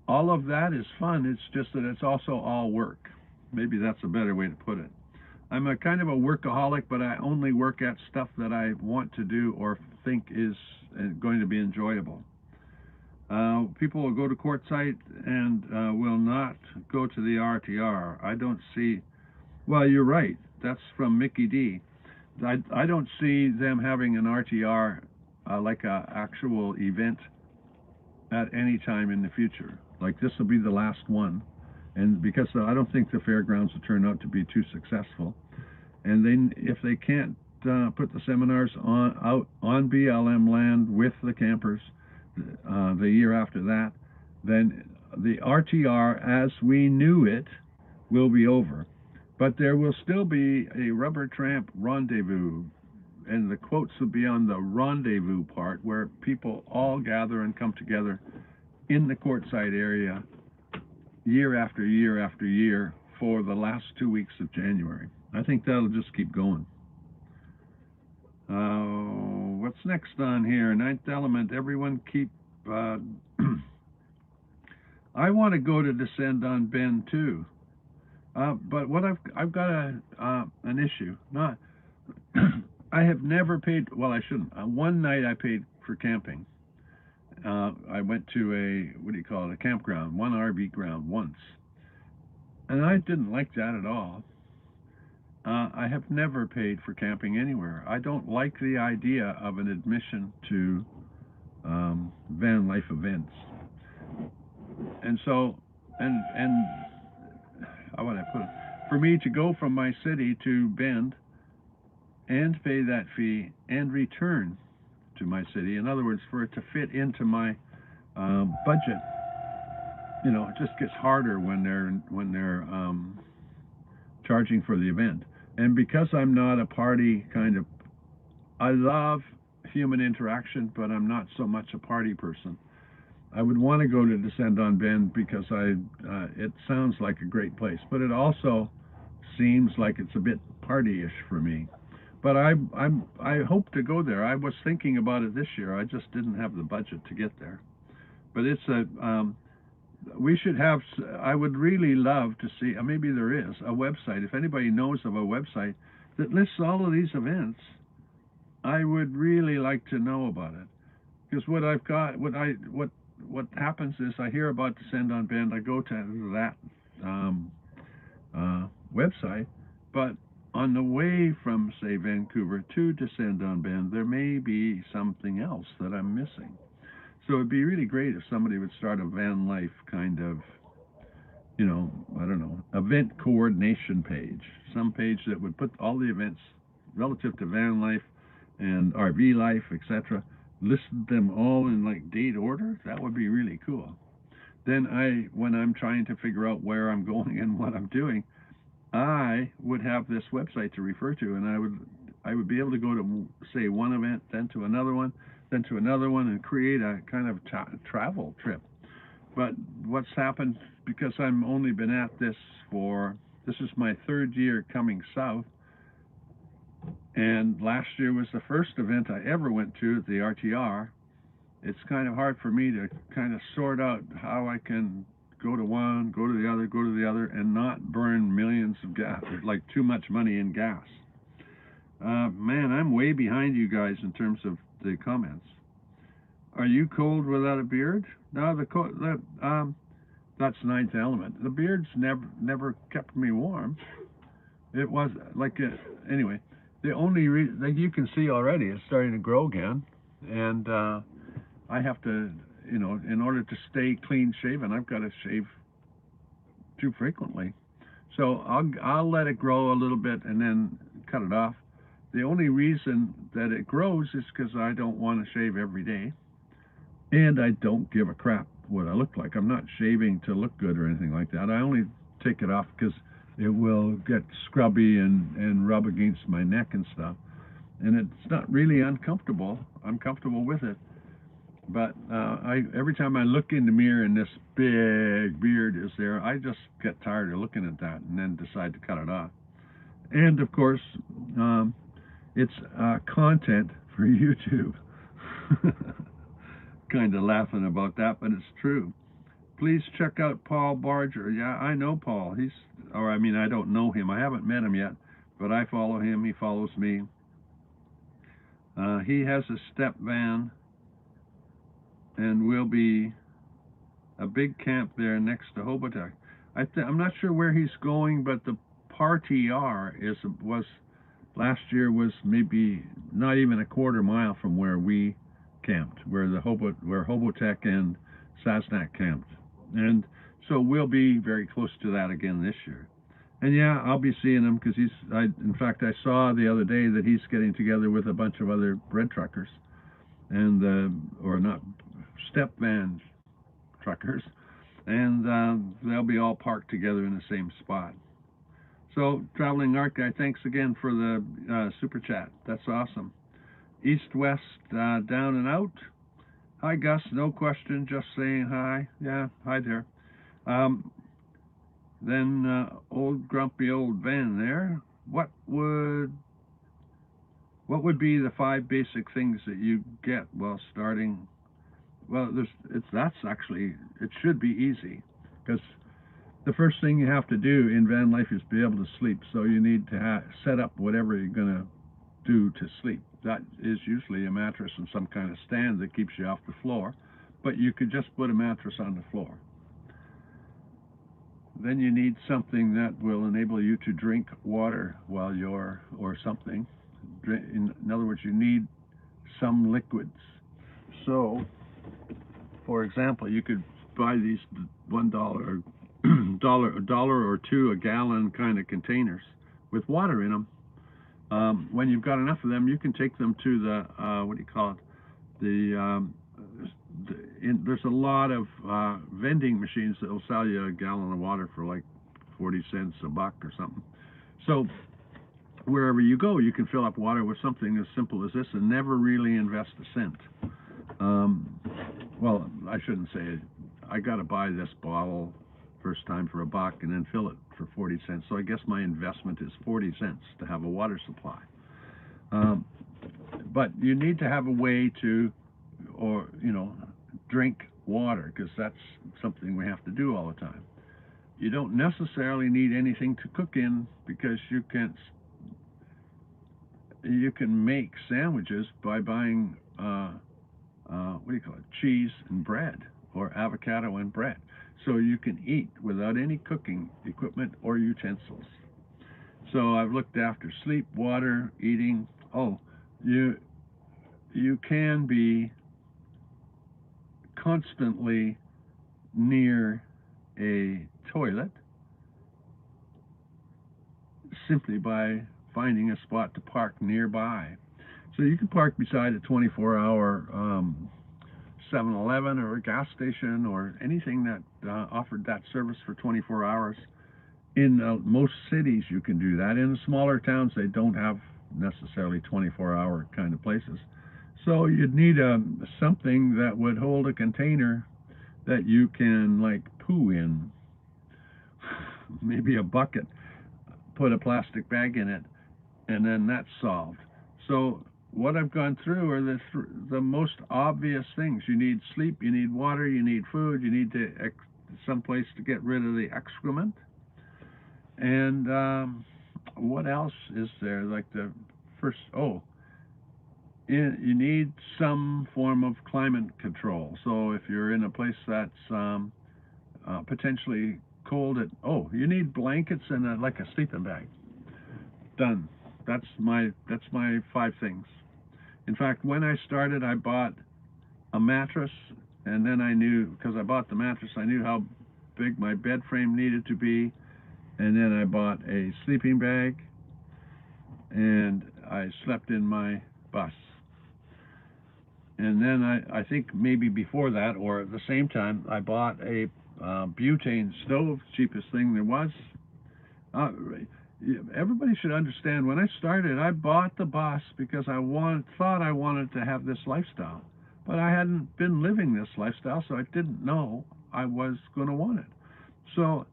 S1: all of that is fun. It's just that it's also all work. Maybe that's a better way to put it. I'm a kind of a workaholic, but I only work at stuff that I want to do or think is going to be enjoyable. People will go to quartzsite and will not go to the RTR. I don't see. Well, you're right. That's from Mickey D. I don't see them having an RTR like a actual event at any time in the future. Like this will be the last one, and because I don't think the fairgrounds will turn out to be too successful. And then if they can't put the seminars out on BLM land with the campers the year after that, then the RTR as we knew it will be over. But there will still be a rubber tramp rendezvous, and the quotes will be on the rendezvous part, where people all gather and come together in the quartzsite area year after year after year for the last 2 weeks of January. I think that'll just keep going. What's next on here? Ninth element. Everyone keep. I want to go to Descend on Ben too, but what I've got an issue. Not. I have never paid. Well, I shouldn't. One night I paid for camping. I went to a campground, one RV ground once, and I didn't like that at all. I have never paid for camping anywhere. I don't like the idea of an admission to VanLife events, and so how would I put it? For me to go from my city to Bend and pay that fee and return to my city, in other words, for it to fit into my budget, it just gets harder when they're charging for the event. And because I'm not a party kind of, I love human interaction, but I'm not so much a party person. I would want to go to Descend on Ben because it sounds like a great place, but it also seems like it's a bit party-ish for me. But I hope to go there. I was thinking about it this year. I just didn't have the budget to get there. But it's we should have. I would really love to see. Maybe there is a website. If anybody knows of a website that lists all of these events, I would really like to know about it. Because what I've got, what happens is I hear about Descend on Ben. I go to that website, but on the way from, say, Vancouver to Descend on Ben, there may be something else that I'm missing. So it'd be really great if somebody would start a van life kind of, I don't know, event coordination page. Some page that would put all the events relative to van life and RV life, etc., list them all in like date order. That would be really cool. Then when I'm trying to figure out where I'm going and what I'm doing, I would have this website to refer to, and I would be able to go to, say, one event, then to another one, then to another one, and create a kind of travel trip. But what's happened, because I've only been at this is my third year coming south, and last year was the first event I ever went to at the RTR. It's kind of hard for me to kind of sort out how I can go to one, go to the other, and not burn millions of gas, like too much money in gas. Man, I'm way behind you guys in terms of the comments. Are you cold without a beard? No, that's ninth element. The beard's never kept me warm. It was like anyway. The only reason, like you can see already, it's starting to grow again, and I have to, in order to stay clean shaven, I've got to shave too frequently. So I'll let it grow a little bit and then cut it off. The only reason that it grows is because I don't want to shave every day, and I don't give a crap what I look like. I'm not shaving to look good or anything like that. I only take it off because it will get scrubby and rub against my neck and stuff, and it's not really uncomfortable. I'm comfortable with it. But every time I look in the mirror and this big beard is there, I just get tired of looking at that and then decide to cut it off. And of course, um, it's content for YouTube. Kind of laughing about that, but it's true. Please check out Paul Barger. Yeah, I know Paul. I don't know him. I haven't met him yet, but I follow him. He follows me. He has a step van and will be a big camp there next to Hoboken. I'm not sure where he's going, but the party was last year was maybe not even a quarter mile from where we camped, where Hobotech and Sasnak camped, and so we'll be very close to that again this year. And yeah, I'll be seeing him because in fact, I saw the other day that he's getting together with a bunch of other bread truckers, and or not step van truckers, and they'll be all parked together in the same spot. So, Traveling Art Guy, thanks again for the super chat. That's awesome. East, west, down and out. Hi, Gus. No question, just saying hi. Yeah, hi there. Then old grumpy old Van there. What would be the 5 basic things that you get while starting? Well, it should be easy, because the first thing you have to do in van life is be able to sleep. So you need to set up whatever you're going to do to sleep. That is usually a mattress and some kind of stand that keeps you off the floor, but you could just put a mattress on the floor. Then you need something that will enable you to drink water or something. In other words, you need some liquids. So, for example, you could buy these $1 dollar or two a gallon kind of containers with water in them. When you've got enough of them, you can take them to there's a lot of vending machines that will sell you a gallon of water for like 40 cents, $1 or something. So wherever you go, you can fill up water with something as simple as this and never really invest a cent. Well, I shouldn't say it. I got to buy this bottle first time for $1 and then fill it for 40 cents. So I guess my investment is 40 cents to have a water supply. But you need to have a way to, drink water, because that's something we have to do all the time. You don't necessarily need anything to cook in, because you can make sandwiches by buying cheese and bread, or avocado and bread. So you can eat without any cooking equipment or utensils. So I've looked after sleep, water, eating. You can be constantly near a toilet simply by finding a spot to park nearby. So you can park beside a 24-hour 7-Eleven or a gas station or anything that offered that service for 24 hours. In most cities you can do that. In the smaller towns they don't have necessarily 24-hour kind of places. So you'd need something that would hold a container that you can poo in. Maybe a bucket, put a plastic bag in it, and then that's solved. So what I've gone through are the most obvious things. You need sleep, you need water, you need food, you need some place to get rid of the excrement. And what else is there? You need some form of climate control. So if you're in a place that's potentially cold, you need blankets and a sleeping bag. Done. That's my 5 things. In fact, when I started, I bought a mattress, and then I knew, because I bought the mattress, I knew how big my bed frame needed to be, and then I bought a sleeping bag, and I slept in my bus. And then I think maybe before that, or at the same time, I bought a butane stove, cheapest thing there was. Everybody should understand, when I started, I bought the bus because I thought I wanted to have this lifestyle. but I hadn't been living this lifestyle, so I didn't know I was going to want it. So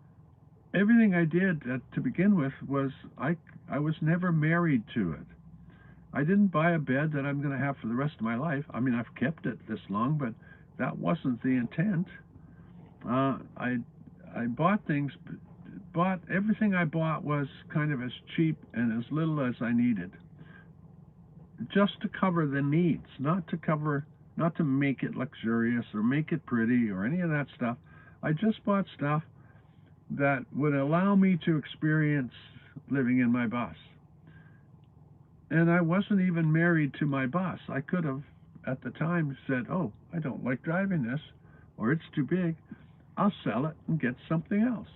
S1: everything I did to begin with was I was never married to it. I didn't buy a bed that I'm going to have for the rest of my life. I mean, I've kept it this long, but that wasn't the intent. I bought things, bought everything I bought was kind of as cheap and as little as I needed, just to cover the needs, not to make it luxurious or make it pretty or any of that stuff. I just bought stuff that would allow me to experience living in my bus. And I wasn't even married to my bus. I could have, at the time, said, oh, I don't like driving this, or it's too big. I'll sell it and get something else.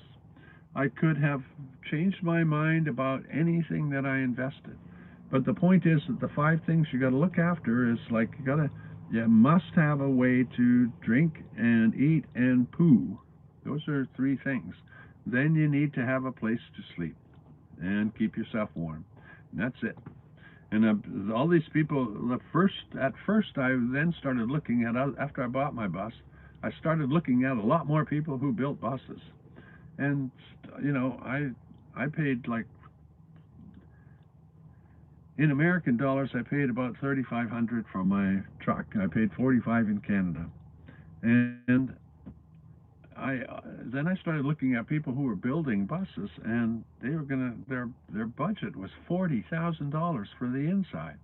S1: I could have changed my mind about anything that I invested. But the point is that the 5 things you got to look after is like you must have a way to drink and eat and poo. Those are 3 things. Then you need to have a place to sleep and keep yourself warm. And that's it. And all these people, at first I then started looking at, after I bought my bus, I started looking at a lot more people who built buses. And, I paid like, in American dollars, I paid about $3,500 for my truck. I paid $45 in Canada. And then I started looking at people who were building buses, and they were their budget was $40,000 for the inside,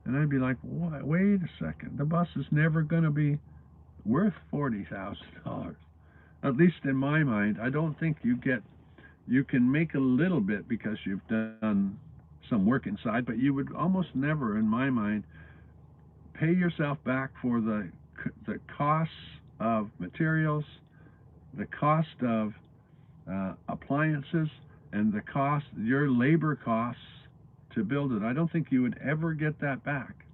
S1: and I'd be like, what? Wait a second, the bus is never going to be worth $40,000. At least in my mind, I don't think you can make a little bit because you've done some work inside, but you would almost never, in my mind, pay yourself back for the costs of materials, the cost of appliances, and your labor costs to build it. I don't think you would ever get that back.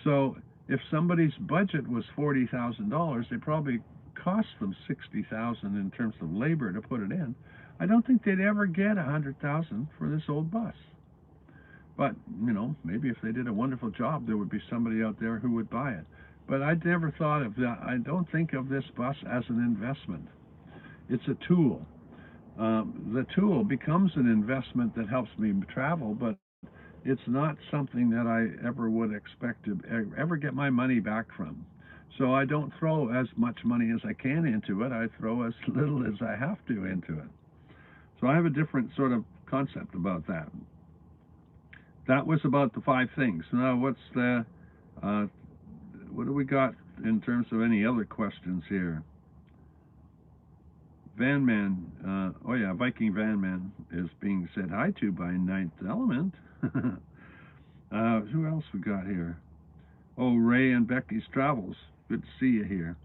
S1: So if somebody's budget was $40,000, it probably cost them $60,000 in terms of labor to put it in. I don't think they'd ever get $100,000 for this old bus. But maybe if they did a wonderful job, there would be somebody out there who would buy it. But I never thought of that. I don't think of this bus as an investment. It's a tool. The tool becomes an investment that helps me travel, but it's not something that I ever would expect to ever get my money back from. So I don't throw as much money as I can into it. I throw as little as I have to into it. So I have a different sort of concept about that. That was about the 5 things. Now, what do we got in terms of any other questions here? Vanman, Viking Vanman is being said hi to by Ninth Element. Who else we got here? Oh, Ray and Becky's Travels. Good to see you here.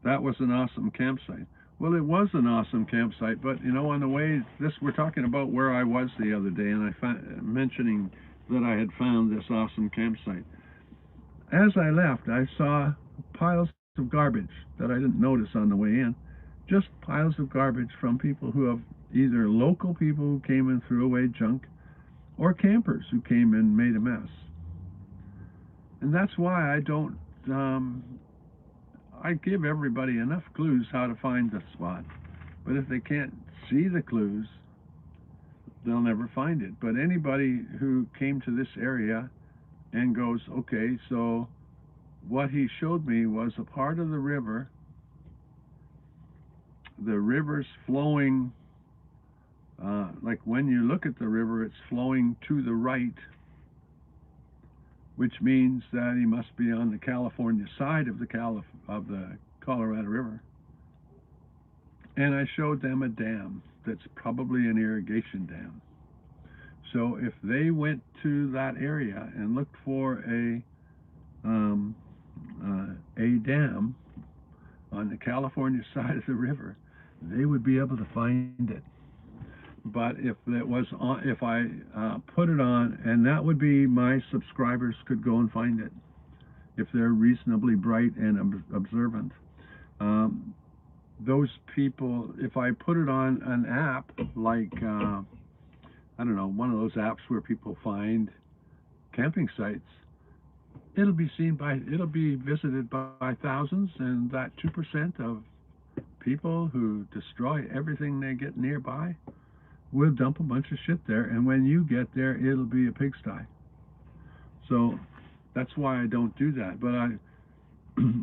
S1: That was an awesome campsite. Well, it was an awesome campsite, but on the way, we're talking about where I was the other day, and mentioning that I had found this awesome campsite. As I left, I saw piles of garbage that I didn't notice on the way in. Just piles of garbage from people who have either local people who came and threw away junk, or campers who came and made a mess. And that's why I don't. I give everybody enough clues how to find the spot, but if they can't see the clues, they'll never find it. But anybody who came to this area and goes, okay, so what he showed me was a part of the river. The river's flowing, like when you look at the river, it's flowing to the right, which means that he must be on the California side of the Colorado River. And I showed them a dam that's probably an irrigation dam. So if they went to that area and looked for a dam on the California side of the river, they would be able to find it. But if I put it on, and that would be my subscribers could go and find it if they're reasonably bright and observant. Those people, if I put it on an app like I don't know, one of those apps where people find camping sites, it'll be visited by thousands, and that 2% of people who destroy everything they get nearby will dump a bunch of shit there, and when you get there, it'll be a pigsty. So that's why I don't do that. But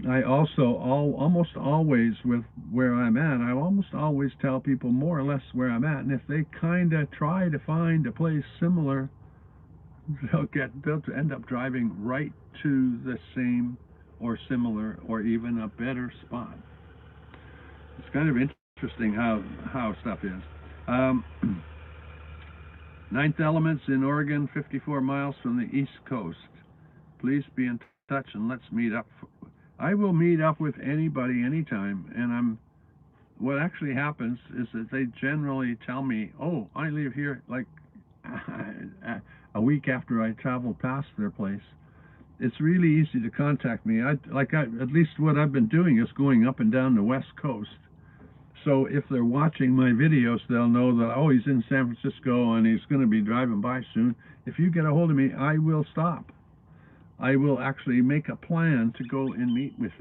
S1: I also almost always, with where I'm at, I almost always tell people more or less where I'm at, and if they kind of try to find a place similar, they'll end up driving right to the same or similar or even a better spot. It's kind of interesting how stuff is. Ninth Elements in Oregon, 54 miles from the East Coast. Please be in touch and let's meet up. I will meet up with anybody anytime, and what actually happens is that they generally tell me, oh, I live here, like a week after I travel past their place. It's really easy to contact me. At least what I've been doing is going up and down the West Coast. So if they're watching my videos, they'll know that, oh, he's in San Francisco and he's going to be driving by soon. If you get a hold of me, I will stop. I will actually make a plan to go and meet with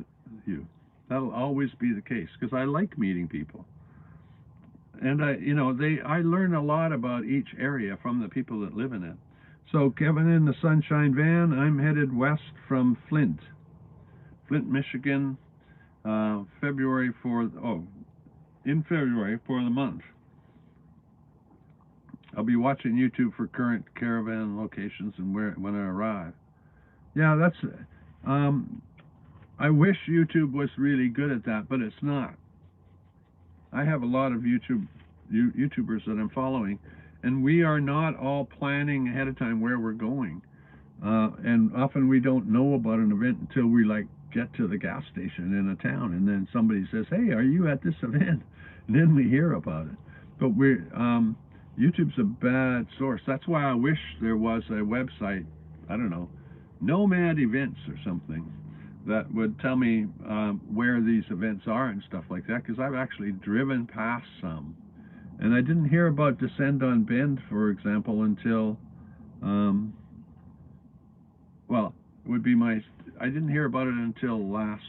S1: you. That'll always be the case, because I like meeting people. And I learn a lot about each area from the people that live in it. So Kevin in the Sunshine Van, I'm headed west from Flint, Michigan, in February for the month. I'll be watching YouTube for current caravan locations and when I arrive. Yeah, that's. I wish YouTube was really good at that, but it's not. I have a lot of YouTubers that I'm following, and we are not all planning ahead of time where we're going. And often we don't know about an event until we get to the gas station in a town, and then somebody says, "Hey, are you at this event?" And then we hear about it. But YouTube's a bad source. That's why I wish there was a website, I don't know, Nomad Events or something, that would tell me where these events are and stuff like that, because I've actually driven past some. And I didn't hear about Descend on Bend, for example, until, I didn't hear about it until last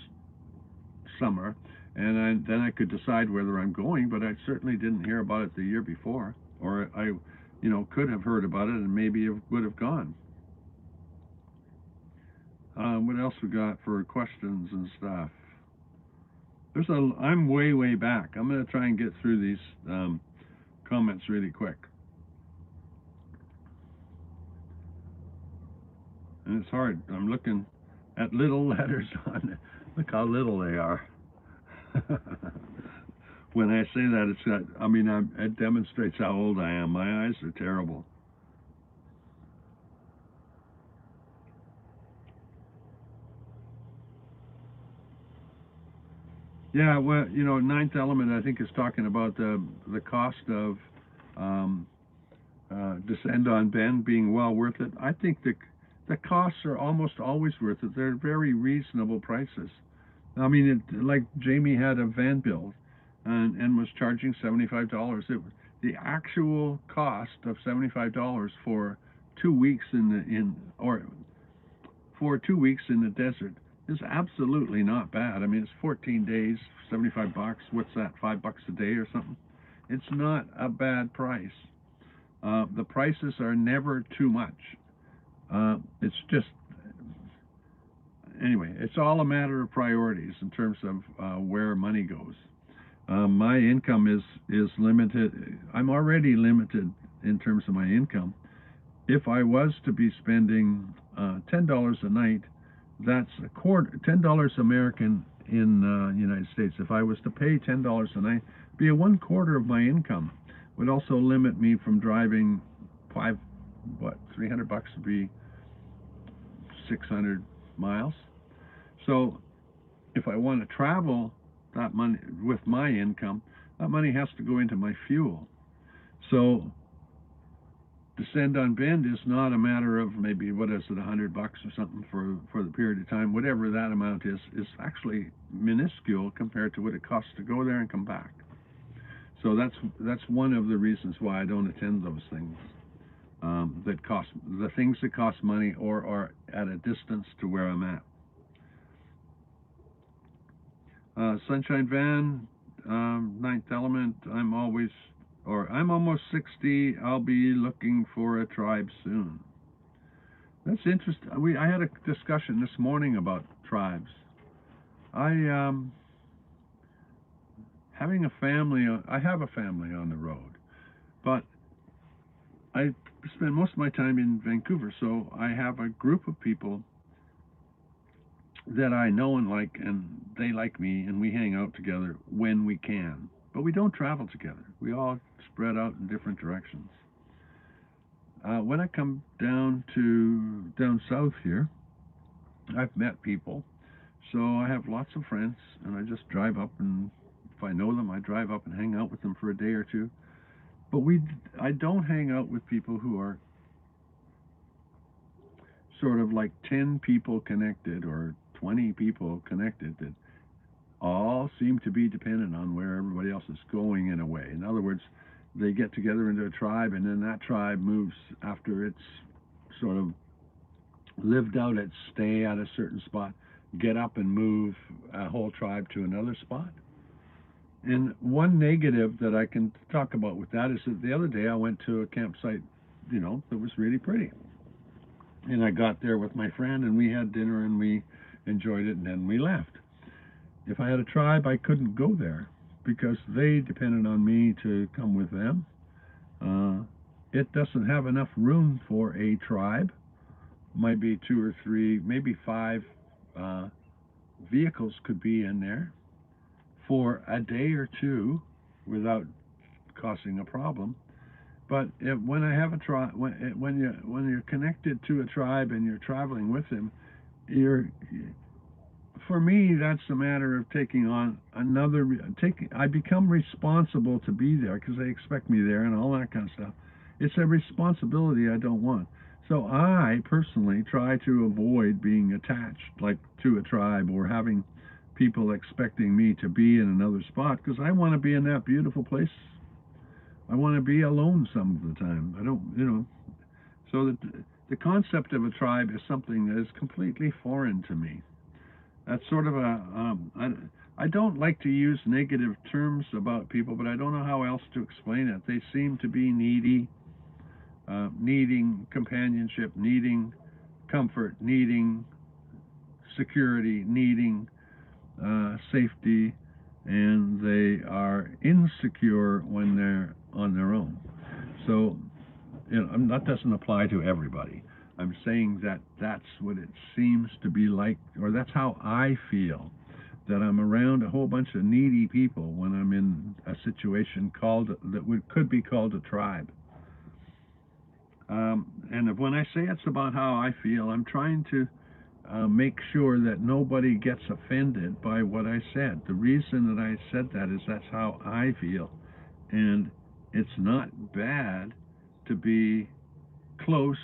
S1: summer, and then I could decide whether I'm going, but I certainly didn't hear about it the year before, or I could have heard about it and maybe would have gone. What else we got for questions and stuff? I'm way back. I'm going to try and get through these comments really quick. And it's hard. I'm looking at little letters on it. Look how little they are. When I say that, it demonstrates how old I am. My eyes are terrible. Yeah, well, Ninth Element, I think, is talking about the cost of Descend on Bend being well worth it. I think the costs are almost always worth it. They're very reasonable prices. Like Jamie had a van build and was charging $75. The actual cost of $75 for 2 weeks for 2 weeks in the desert is absolutely not bad. It's 14 days, $75. What's that? $5 a day or something? It's not a bad price. The prices are never too much. It's just, anyway, it's all a matter of priorities in terms of where money goes. My income is limited. I'm already limited in terms of my income. If I was to be spending $10 a night, that's $10 American in the United States. If I was to pay $10 a night, it'd be a 1/4 of my income. Would also limit me from driving $300 would be 600 miles. So if I want to travel that money with my income, that money has to go into my fuel. So Descend on Bend is not a matter of maybe, $100 or something for the period of time. Whatever that amount is actually minuscule compared to what it costs to go there and come back. So that's one of the reasons why I don't attend those things. that cost, the things that cost money or are at a distance to where I'm at. Sunshine Van, Ninth Element. I'm almost 60. I'll be looking for a tribe soon. That's interesting. I had a discussion this morning about tribes. I having a family. I have a family on the road, but I spend most of my time in Vancouver, so I have a group of people that I know and like, and they like me, and we hang out together when we can. But we don't travel together. We all spread out in different directions. When I come down south here, I've met people, so I have lots of friends, and I just drive up, and if I know them, I drive up and hang out with them for a day or two. But I don't hang out with people who are sort of like 10 people connected or 20 people connected that all seem to be dependent on where everybody else is going in a way. In other words, they get together into a tribe, and then that tribe moves after it's sort of lived out its stay at a certain spot, get up and move a whole tribe to another spot. And one negative that I can talk about with that is that the other day I went to a campsite, that was really pretty. And I got there with my friend, and we had dinner, and we enjoyed it, and then we left. If I had a tribe, I couldn't go there because they depended on me to come with them. It doesn't have enough room for a tribe. Might be 2 or 3, maybe 5 vehicles could be in there for a day or two without causing a problem. But when I have a tribe, when you're connected to a tribe and you're traveling with them, for me, that's a matter of taking on I become responsible to be there because they expect me there and all that kind of stuff. It's a responsibility I don't want. So I personally try to avoid being attached like to a tribe or having people expecting me to be in another spot because I want to be in that beautiful place. I want to be alone some of the time. I don't, so the concept of a tribe is something that is completely foreign to me. That's sort of I don't like to use negative terms about people, but I don't know how else to explain it. They seem to be needy, needing companionship, needing comfort, needing security, needing safety, and they are insecure when they're on their own. So, that doesn't apply to everybody. I'm saying that that's what it seems to be like, or that's how I feel, that I'm around a whole bunch of needy people when I'm in a situation could be called a tribe. And when I say it's about how I feel, I'm trying to make sure that nobody gets offended by what I said. The reason that I said that is that's how I feel. And it's not bad to be close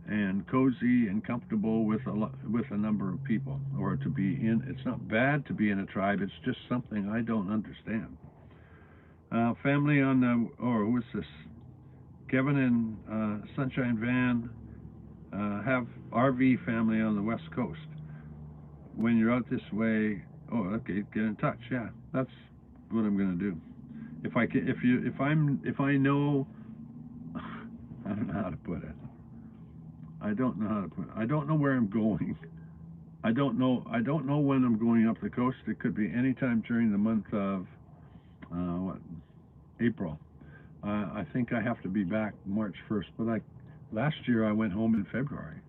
S1: and cozy and comfortable with a number of people, or to be in. It's not bad to be in a tribe. It's just something I don't understand. Family on who is this? Kevin and Sunshine Van have RV family on the West Coast. When you're out this way, okay, get in touch. Yeah, that's what I'm going to do. If I know, I don't know how to put it. I don't know where I'm going. I don't know when I'm going up the coast. It could be any time during the month of April. I think I have to be back March 1st, but last year I went home in February,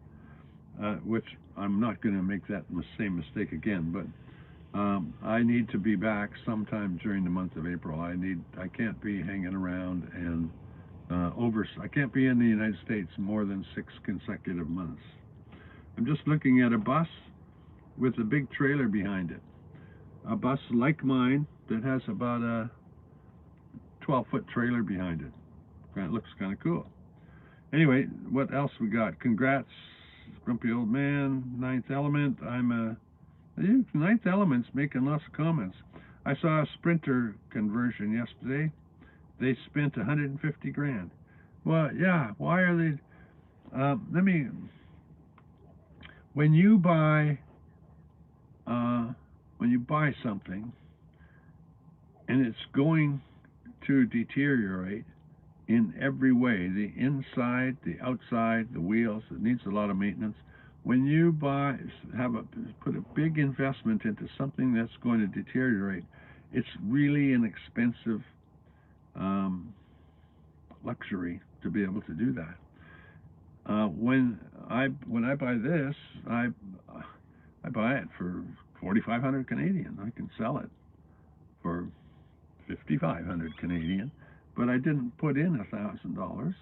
S1: which I'm not going to make that same mistake again. But I need to be back sometime during the month of April. I can't be hanging around and I can't be in the United States more than 6 consecutive months. I'm just looking at a bus with a big trailer behind it. A bus like mine that has about a 12-foot trailer behind it. It looks kind of cool. Anyway, what else we got? Congrats, Grumpy Old Man, Ninth Element. Ninth Element's making lots of comments. I saw a Sprinter conversion yesterday. They spent $150 grand. Well, yeah. Why are they? Let me. When you buy, uh, when you buy something, and it's going to deteriorate in every way, the inside, the outside, the wheels, it needs a lot of maintenance. When you buy, put a big investment into something that's going to deteriorate, it's really an expensive um, luxury to be able to do that. When I buy this, I buy it for 4,500 Canadian. I can sell it for 5,500 Canadian, but I didn't put in $1,000.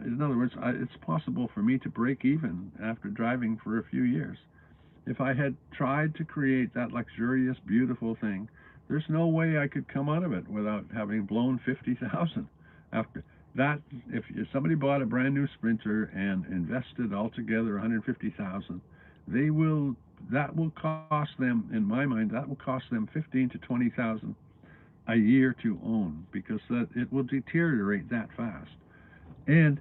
S1: In other words, it's possible for me to break even after driving for a few years. If I had tried to create that luxurious, beautiful thing, there's no way I could come out of it without having blown 50,000. After that, if somebody bought a brand new Sprinter and invested altogether 150,000, they will that will cost them, in my mind, that will cost them 15 to 20,000 a year to own, because it will deteriorate that fast. And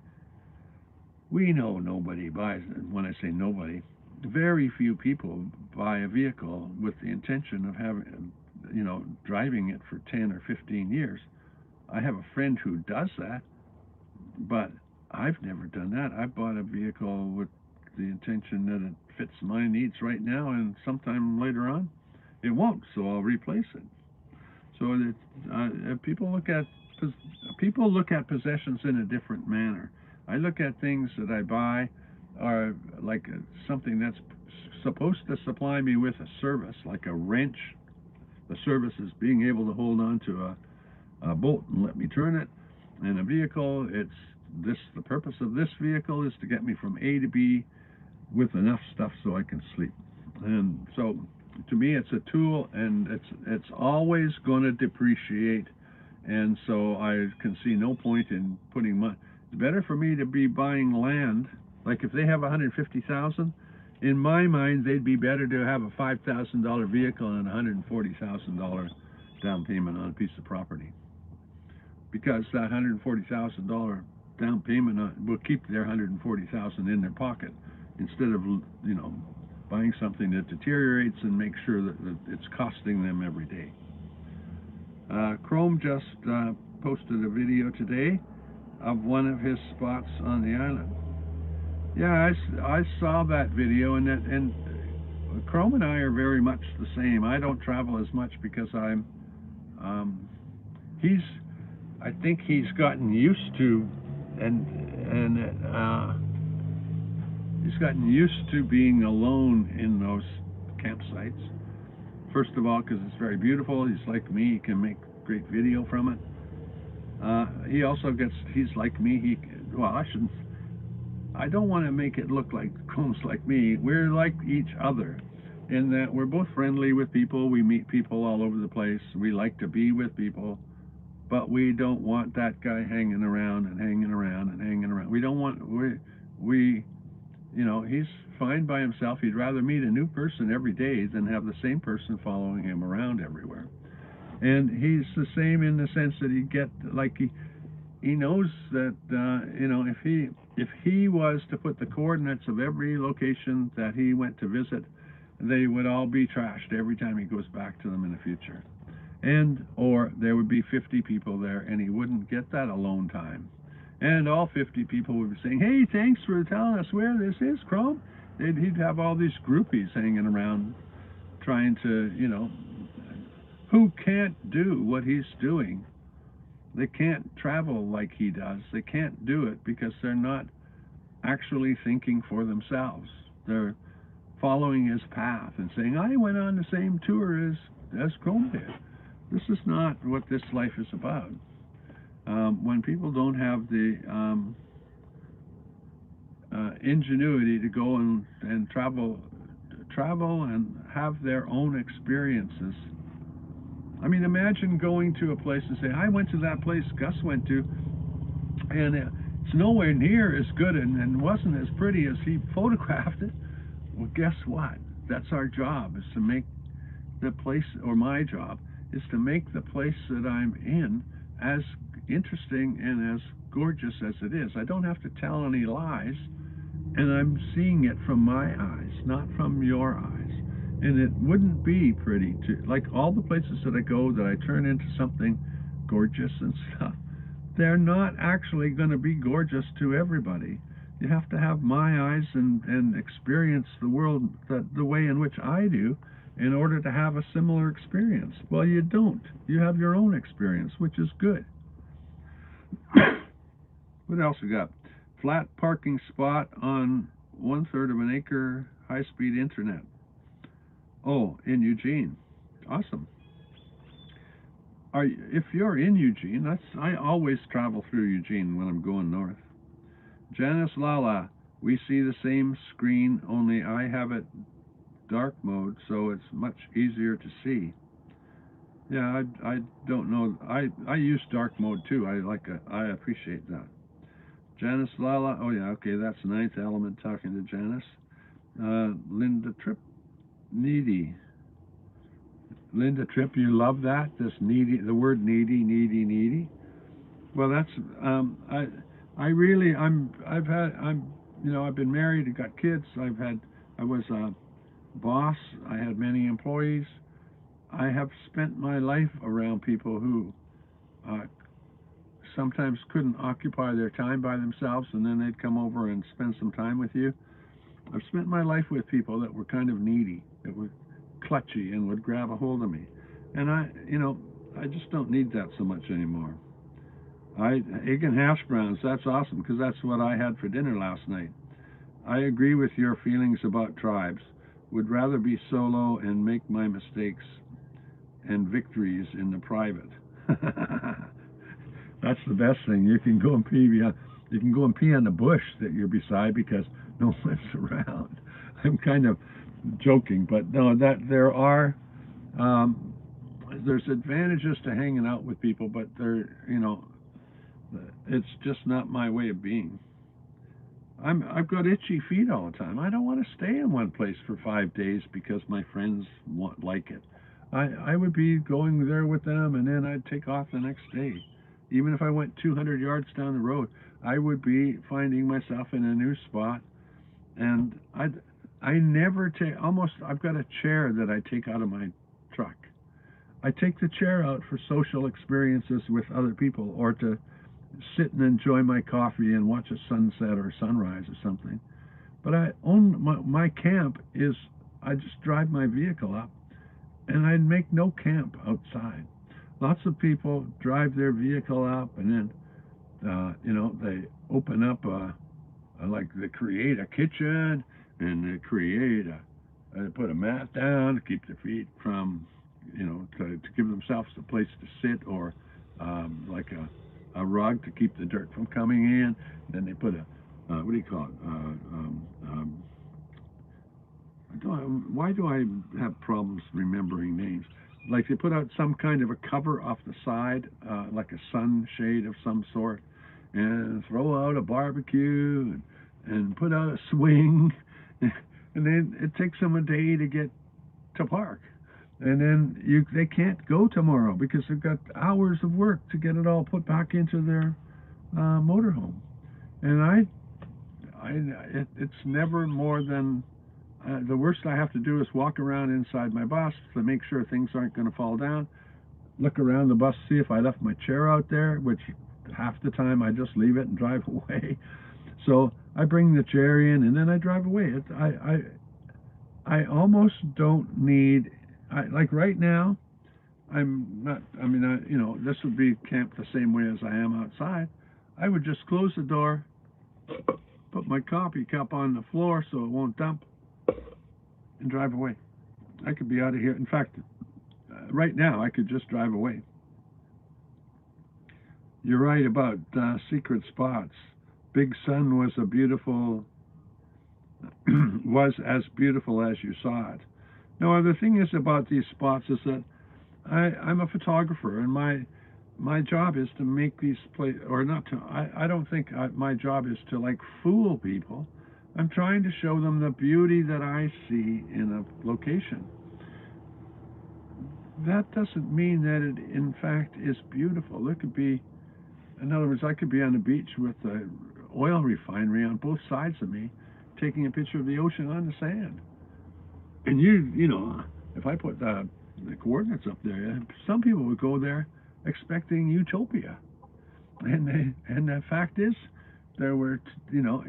S1: we know nobody buys, when I say nobody, very few people buy a vehicle with the intention of having, driving it for 10 or 15 years. I have a friend who does that, but I've never done that. I bought a vehicle with the intention that it fits my needs right now, and sometime later on it won't, so I'll replace it. So that people look at possessions in a different manner. I look at things that I buy are like something that's supposed to supply me with a service, like a wrench. The service is being able to hold on to a bolt and let me turn it. And a vehicle, the purpose of this vehicle is to get me from A to B with enough stuff so I can sleep. And so to me it's a tool, and it's always going to depreciate, and so I can see no point in putting money. It's better for me to be buying land. Like if they have 150,000, in my mind they'd be better to have a $5,000 vehicle and a $140,000 down payment on a piece of property, because that $140,000 down payment will keep their $140,000 in their pocket, instead of buying something that deteriorates and make sure that it's costing them every day. Chrome just posted a video today of one of his spots on the island. Yeah, I saw that video, and Chrome and I are very much the same. I don't travel as much because I think he's gotten used to, he's gotten used to being alone in those campsites. First of all, because it's very beautiful. He's like me. He can make great video from it. He's like me. I don't want to make it look like Combs like me. We're like each other in that we're both friendly with people. We meet people all over the place. We like to be with people, but we don't want that guy hanging around and hanging around and hanging around. We don't want, he's fine by himself. He'd rather meet a new person every day than have the same person following him around everywhere. And he's the same in the sense that he knows that if he was to put the coordinates of every location that he went to visit, they would all be trashed every time he goes back to them in the future. Or there would be 50 people there, and he wouldn't get that alone time. And all 50 people would be saying, "Hey, thanks for telling us where this is, Chrome." He'd have all these groupies hanging around trying to, who can't do what he's doing. They can't travel like he does. They can't do it because they're not actually thinking for themselves. They're following his path and saying, "I went on the same tour as Chrome did." This is not what this life is about. When people don't have the ingenuity to go and travel and have their own experiences. I mean, imagine going to a place and say, "I went to that place Gus went to, and it's nowhere near as good and wasn't as pretty as he photographed it." Well, guess what? That's our job, is to make the place, or my job, is to make the place that I'm in as interesting and as gorgeous as it is. I don't have to tell any lies, and I'm seeing it from my eyes, not from your eyes. And it wouldn't be pretty to, like all the places that I go that I turn into something gorgeous and stuff, they're not actually going to be gorgeous to everybody. You have to have my eyes and experience the world the way in which I do in order to have a similar experience. Well, you don't. You have your own experience, which is good. What else we got? Flat parking spot on 1/3 of an acre, high-speed internet. Oh, in Eugene. Awesome. If you're in Eugene, I always travel through Eugene when I'm going north. Janice Lala, we see the same screen, only I have it dark mode, so it's much easier to see. Yeah, I don't know. I use dark mode too. I appreciate that. Janice Lala, oh yeah, okay, that's Ninth Element talking to Janice. Linda Tripp, needy. Linda Tripp, you love that? This needy, the word needy. Well, that's I've been married, I've got kids. I was a boss. I had many employees. I have spent my life around people who sometimes couldn't occupy their time by themselves, and then they'd come over and spend some time with you. I've spent my life with people that were kind of needy, that were clutchy and would grab a hold of me. And I just don't need that so much anymore. Egg and hash browns, that's awesome, because that's what I had for dinner last night. I agree with your feelings about tribes. Would rather be solo and make my mistakes and victories in the private. That's the best thing. You can go and pee on the bush that you're beside because no one's around. I'm kind of joking, but no, that there's advantages to hanging out with people, but it's just not my way of being. I've got itchy feet all the time. I don't want to stay in one place for 5 days because my friends like it. I would be going there with them, and then I'd take off the next day. Even if I went 200 yards down the road, I would be finding myself in a new spot. And I never take, I've got a chair that I take out of my truck. I take the chair out for social experiences with other people, or to sit and enjoy my coffee and watch a sunset or a sunrise or something. But my camp is, I just drive my vehicle up, and I make no camp outside. Lots of people drive their vehicle up, and then they open up they create a kitchen, and they they put a mat down to keep their feet from, to give themselves a place to sit, or like a rug to keep the dirt from coming in. Then they put what do you call it? Why do I have problems remembering names? Like they put out some kind of a cover off the side, like a sunshade of some sort, and throw out a barbecue and put out a swing, and then it takes them a day to get to park, and then they can't go tomorrow because they've got hours of work to get it all put back into their motorhome. And it's never more than the worst I have to do is walk around inside my bus to make sure things aren't going to fall down. Look around the bus, see if I left my chair out there, which half the time I just leave it and drive away. So I bring the chair in, and then I drive away. I almost don't need, like right now, this would be camp the same way as I am outside. I would just close the door, put my coffee cup on the floor so it won't dump, and drive away. I could be out of here. In fact, right now I could just drive away. You're right about secret spots. Big Sun was was as beautiful as you saw it. Now, the thing is about these spots is that I'm a photographer, and my job is to make these places, or not to. I don't think my job is to like fool people. I'm trying to show them the beauty that I see in a location. That doesn't mean that it, in fact, is beautiful. There could be In other words, I could be on the beach with the oil refinery on both sides of me, taking a picture of the ocean on the sand. And you know, if I put the coordinates up there, some people would go there expecting utopia. And the fact is, there were, you know,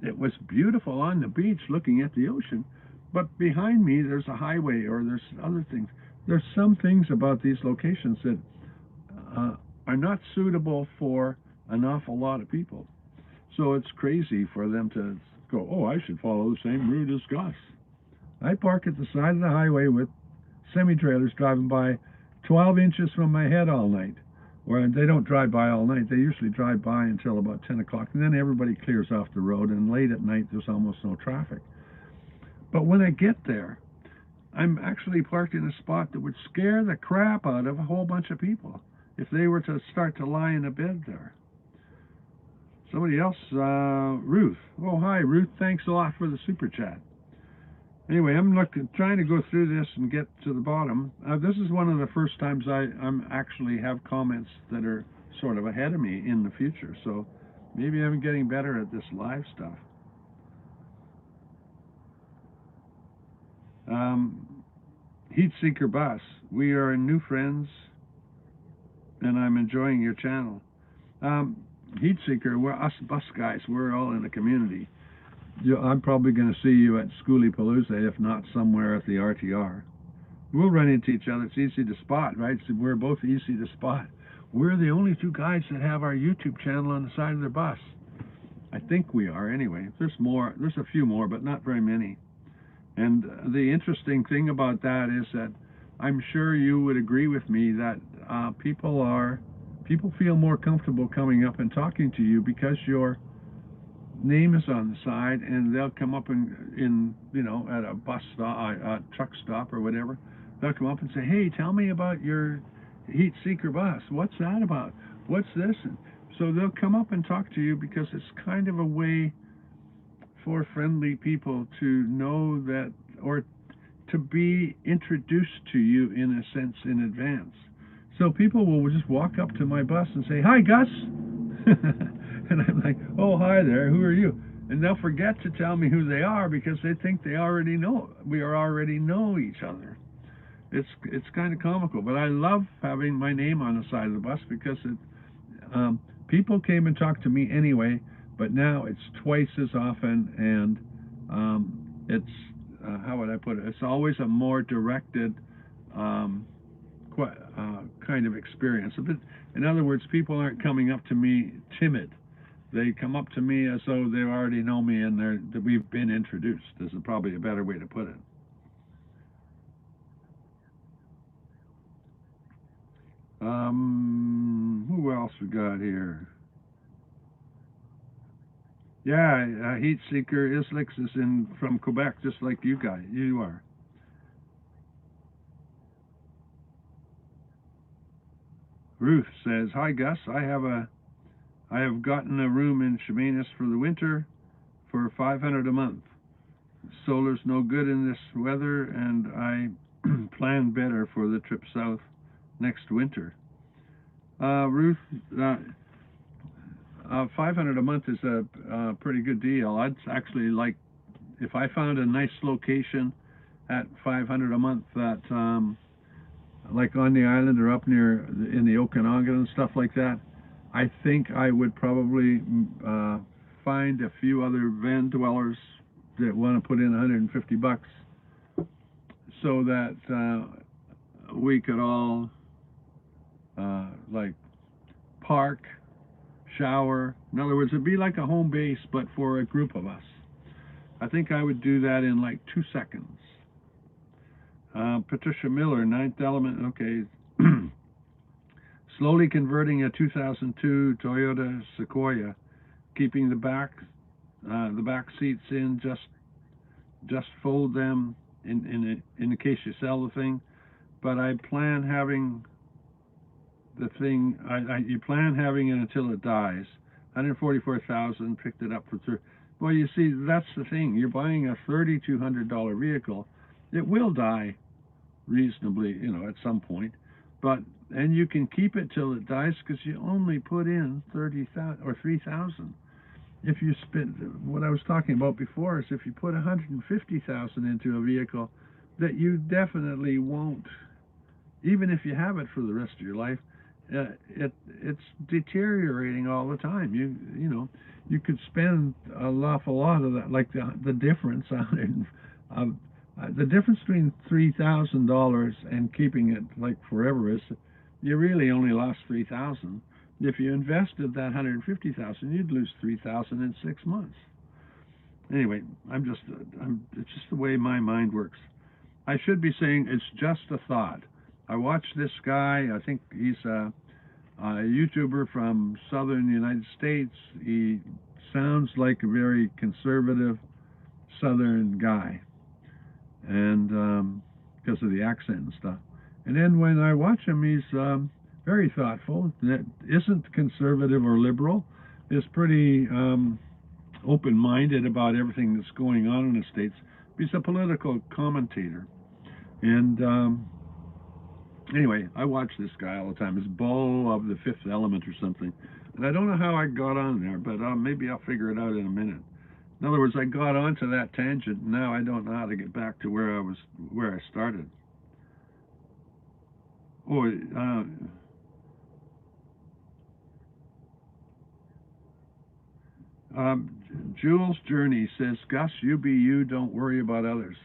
S1: it was beautiful on the beach looking at the ocean, but behind me there's a highway or there's other things. There's some things about these locations that are not suitable for an awful lot of people. So it's crazy for them to go, oh, I should follow the same route as Gus. I park at the side of the highway with semi-trailers driving by 12 inches from my head all night. Or they don't drive by all night. They usually drive by until about 10 o'clock, and then everybody clears off the road, and late at night there's almost no traffic. But when I get there, I'm actually parked in a spot that would scare the crap out of a whole bunch of people if they were to start to lie in a bed there. Somebody else, Ruth. Oh, hi, Ruth. Thanks a lot for the super chat. Anyway, I'm trying to go through this and get to the bottom. This is one of the first times I'm actually have comments that are sort of ahead of me in the future. So maybe I'm getting better at this live stuff. Heat Seeker Bus. We are new friends, and I'm enjoying your channel. Heat Seeker, we're us bus guys. We're all in the community. I'm probably going to see you at Schooley Palooza, if not somewhere at the RTR. We'll run into each other. It's easy to spot, right? So we're both easy to spot. We're the only two guys that have our YouTube channel on the side of their bus. I think we are, anyway. There's more. There's a few more, but not very many. And the interesting thing about that is that I'm sure you would agree with me that people feel more comfortable coming up and talking to you because your name is on the side, and they'll come up in you know, at a bus stop, a truck stop or whatever. They'll come up and say, hey, tell me about your Heat Seeker bus. What's that about? What's this? And so they'll come up and talk to you because it's kind of a way for friendly people to know that, or to be introduced to you in a sense in advance. So people will just walk up to my bus and say, hi, Gus. And I'm like, oh, hi there, who are you? And they'll forget to tell me who they are because they think we already know each other. It's kind of comical, but I love having my name on the side of the bus because people came and talked to me anyway, but now it's twice as often, and it's, how would I put it? It's always a more directed kind of experience. In other words, people aren't coming up to me timid. They come up to me as though they already know me and that we've been introduced. This is probably a better way to put it. Who else we got here? Yeah, Heat Seeker Islix is from Quebec, just like you guys. You are. Ruth says, hi Gus, I have gotten a room in Chemainus for the winter for $500 a month. Solar's no good in this weather, and I plan better for the trip south next winter. Ruth, $500 a month is a pretty good deal. I'd actually like, if I found a nice location at $500 a month that, like on the island or up near in the Okanagan and stuff like that, I think I would probably find a few other van dwellers that want to put in $150 so that we could all like park, shower. In other words, it'd be like a home base, but for a group of us. I think I would do that in like 2 seconds. Patricia Miller, Ninth Element, okay. Slowly converting a 2002 Toyota Sequoia, keeping the back seats in, just fold them in case you sell the thing. But I plan having the thing. You plan having it until it dies. $144,000. Picked it up for well, you see, that's the thing. You're buying a $3,200 vehicle. It will die reasonably, you know, at some point. But and you can keep it till it dies because you only put in 30,000 or 3,000. If you spend, what I was talking about before is if you put 150,000 into a vehicle that you definitely won't, even if you have it for the rest of your life, it's deteriorating all the time. You know you could spend an awful lot of that, like the difference on the difference between $3,000 and keeping it like forever is you really only lost 3,000. If you invested that 150,000, you'd lose 3,000 in 6 months. Anyway, it's just the way my mind works. I should be saying it's just a thought. I watched this guy. I think he's a YouTuber from southern United States. He sounds like a very conservative southern guy, and because of the accent and stuff. And then when I watch him, he's very thoughtful. That isn't conservative or liberal. Is pretty open-minded about everything that's going on in the States. He's a political commentator. And anyway, I watch this guy all the time. It's Bo of the Fifth Element or something. And I don't know how I got on there, but maybe I'll figure it out in a minute. In other words, I got onto that tangent, and now I don't know how to get back to where I started. Oh, Jules Journey says, Gus, you be you, don't worry about others.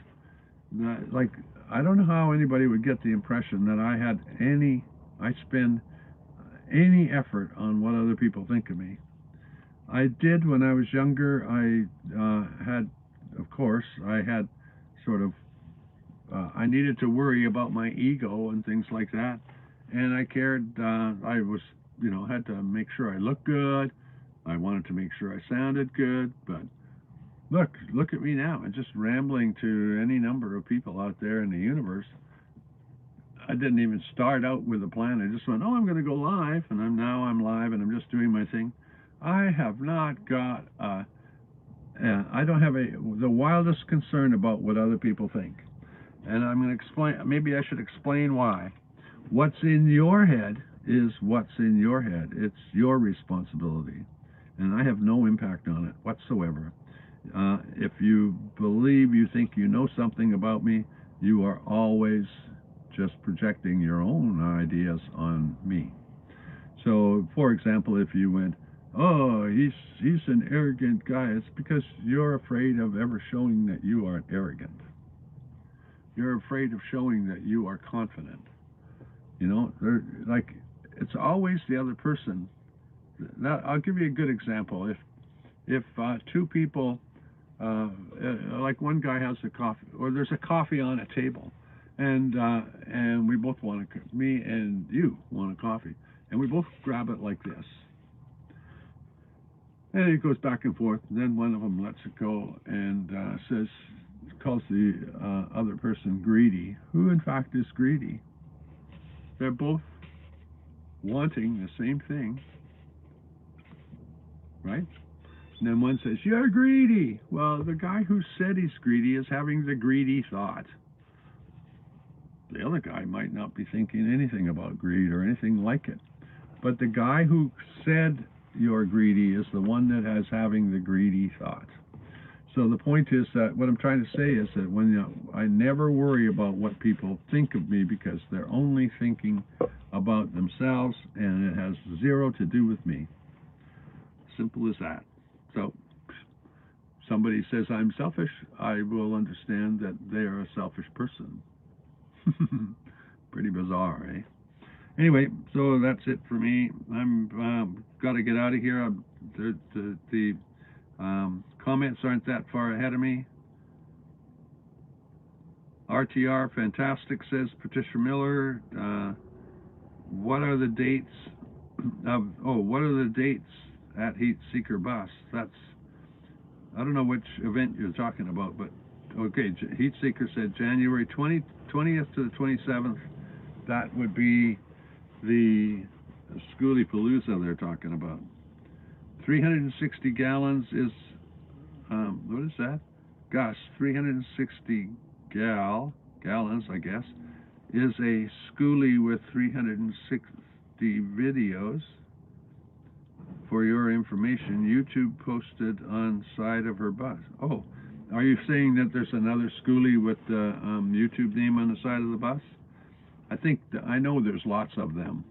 S1: Like, I don't know how anybody would get the impression that I spend any effort on what other people think of me. I did when I was younger. Of course, I had sort of, I needed to worry about my ego and things like that. And I cared, I was, had to make sure I looked good. I wanted to make sure I sounded good, but look at me now. I'm just rambling to any number of people out there in the universe. I didn't even start out with a plan. I just went, oh, I'm going to go live, and I'm live, and I'm just doing my thing. I have not got, I don't have the wildest concern about what other people think. And I'm going to explain, maybe I should explain why. What's in your head is what's in your head. It's your responsibility. And I have no impact on it whatsoever. If you believe you think you know something about me, you are always just projecting your own ideas on me. So, for example, if you went, oh, he's an arrogant guy, it's because you're afraid of ever showing that you aren't arrogant. You're afraid of showing that you are confident. It's always the other person. I'll give you a good example. If two people, like one guy has a coffee, or there's a coffee on a table, and we both want me and you want a coffee, and we both grab it like this, and it goes back and forth. And then one of them lets it go and calls the other person greedy, who in fact is greedy. They're both wanting the same thing, right? And then one says, you're greedy. Well, the guy who said he's greedy is having the greedy thought. The other guy might not be thinking anything about greed or anything like it. But the guy who said you're greedy is the one that is having the greedy thought. So the point is that what I'm trying to say is that I never worry about what people think of me, because they're only thinking about themselves, and it has zero to do with me. Simple as that. So somebody says I'm selfish, I will understand that they are a selfish person. Pretty bizarre, eh? Anyway, so that's it for me. I'm got to get out of here. The comments aren't that far ahead of me. RTR fantastic, says Patricia Miller. What are the dates at Heat Seeker Bus? I don't know which event you're talking about, but okay, Heat Seeker said January 20th to the 27th. That would be the Schooley Palooza they're talking about. 360 gallons is, what is that? Gus, 360 gallons, I guess, is a skoolie with 360 videos. For your information, YouTube posted on side of her bus. Oh, are you saying that there's another skoolie with the YouTube name on the side of the bus? I know there's lots of them.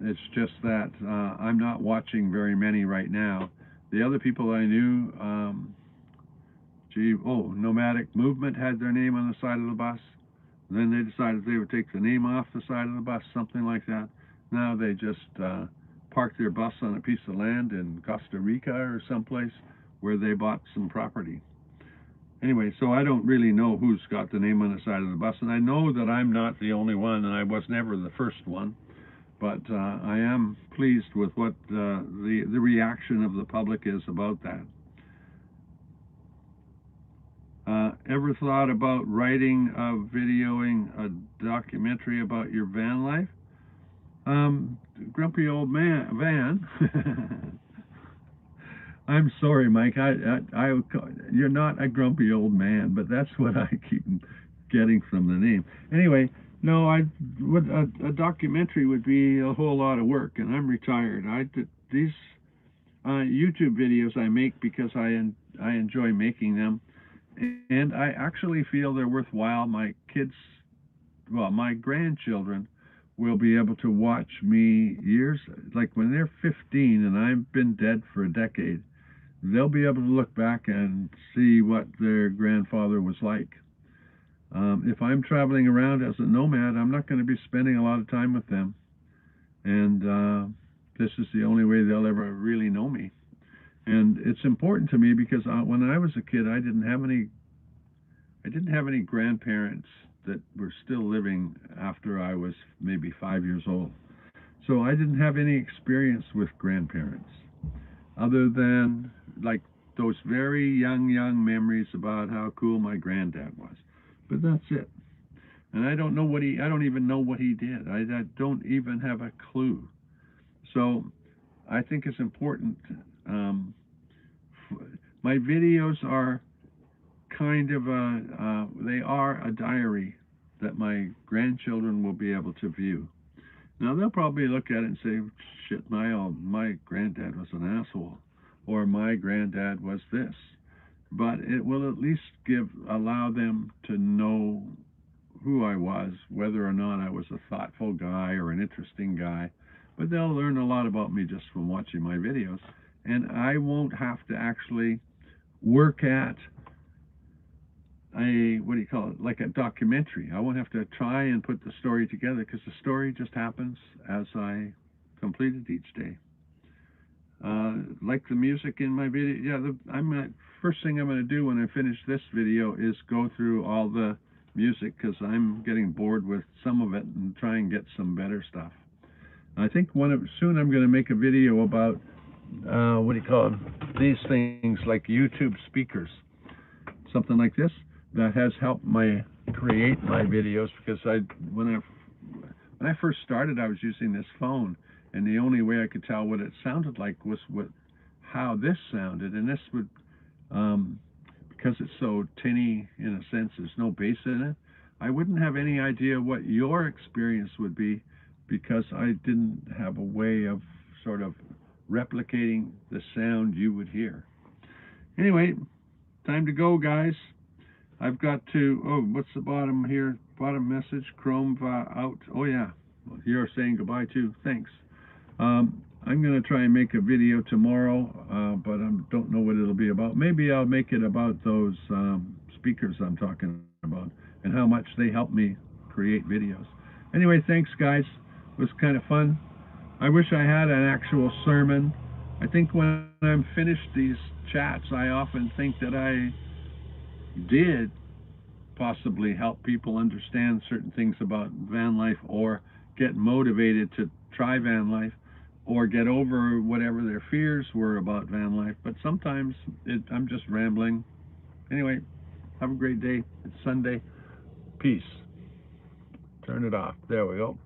S1: It's just that I'm not watching very many right now. The other people I knew, Nomadic Movement had their name on the side of the bus. Then they decided they would take the name off the side of the bus, something like that. Now they just park their bus on a piece of land in Costa Rica or someplace where they bought some property. Anyway, so I don't really know who's got the name on the side of the bus, and I know that I'm not the only one, and I was never the first one, but I am pleased with what the reaction of the public is about that. Ever thought about writing videoing a documentary about your van life? Grumpy old man, Van. I'm sorry, Mike. You're not a grumpy old man, but that's what I keep getting from the name. Anyway, no, a documentary would be a whole lot of work, and I'm retired. These YouTube videos I make because I enjoy making them, and I actually feel they're worthwhile. My grandchildren will be able to watch me years, like when they're 15 and I've been dead for a decade, they'll be able to look back and see what their grandfather was like. If I'm traveling around as a nomad, I'm not going to be spending a lot of time with them, and this is the only way they'll ever really know me. And it's important to me because when I was a kid, I didn't have any grandparents that were still living after I was maybe 5 years old. So I didn't have any experience with grandparents other than like those very young memories about how cool my granddad was. But that's it. And I don't even know what he did. I don't even have a clue. So I think it's important. My videos are kind of they are a diary that my grandchildren will be able to view. Now they'll probably look at it and say, shit, my granddad was an asshole, or my granddad was this. But it will at least allow them to know who I was, whether or not I was a thoughtful guy or an interesting guy. But they'll learn a lot about me just from watching my videos. And I won't have to actually work at like a documentary. I won't have to try and put the story together because the story just happens as I complete it each day. Like the music in my video, first thing I'm going to do when I finish this video is go through all the music because I'm getting bored with some of it and try and get some better stuff. I think soon I'm going to make a video about these things like YouTube speakers, something like this that has helped create my videos, because when I first started I was using this phone, and the only way I could tell what it sounded like was how this sounded, and this would because it's so tinny in a sense, there's no bass in it, I wouldn't have any idea what your experience would be because I didn't have a way of sort of replicating the sound you would hear. Anyway, time to go, guys. I've got to, what's the bottom here? Bottom message, Chrome out. Oh yeah, you're saying goodbye too. Thanks. I'm going to try and make a video tomorrow, but I don't know what it'll be about. Maybe I'll make it about those speakers I'm talking about and how much they help me create videos. Anyway, thanks guys. It was kind of fun. I wish I had an actual sermon. I think when I'm finished these chats, I often think that I did possibly help people understand certain things about van life, or get motivated to try van life, or get over whatever their fears were about van life. But sometimes I'm just rambling. Anyway, have a great day. It's Sunday. Peace. Turn it off. There we go.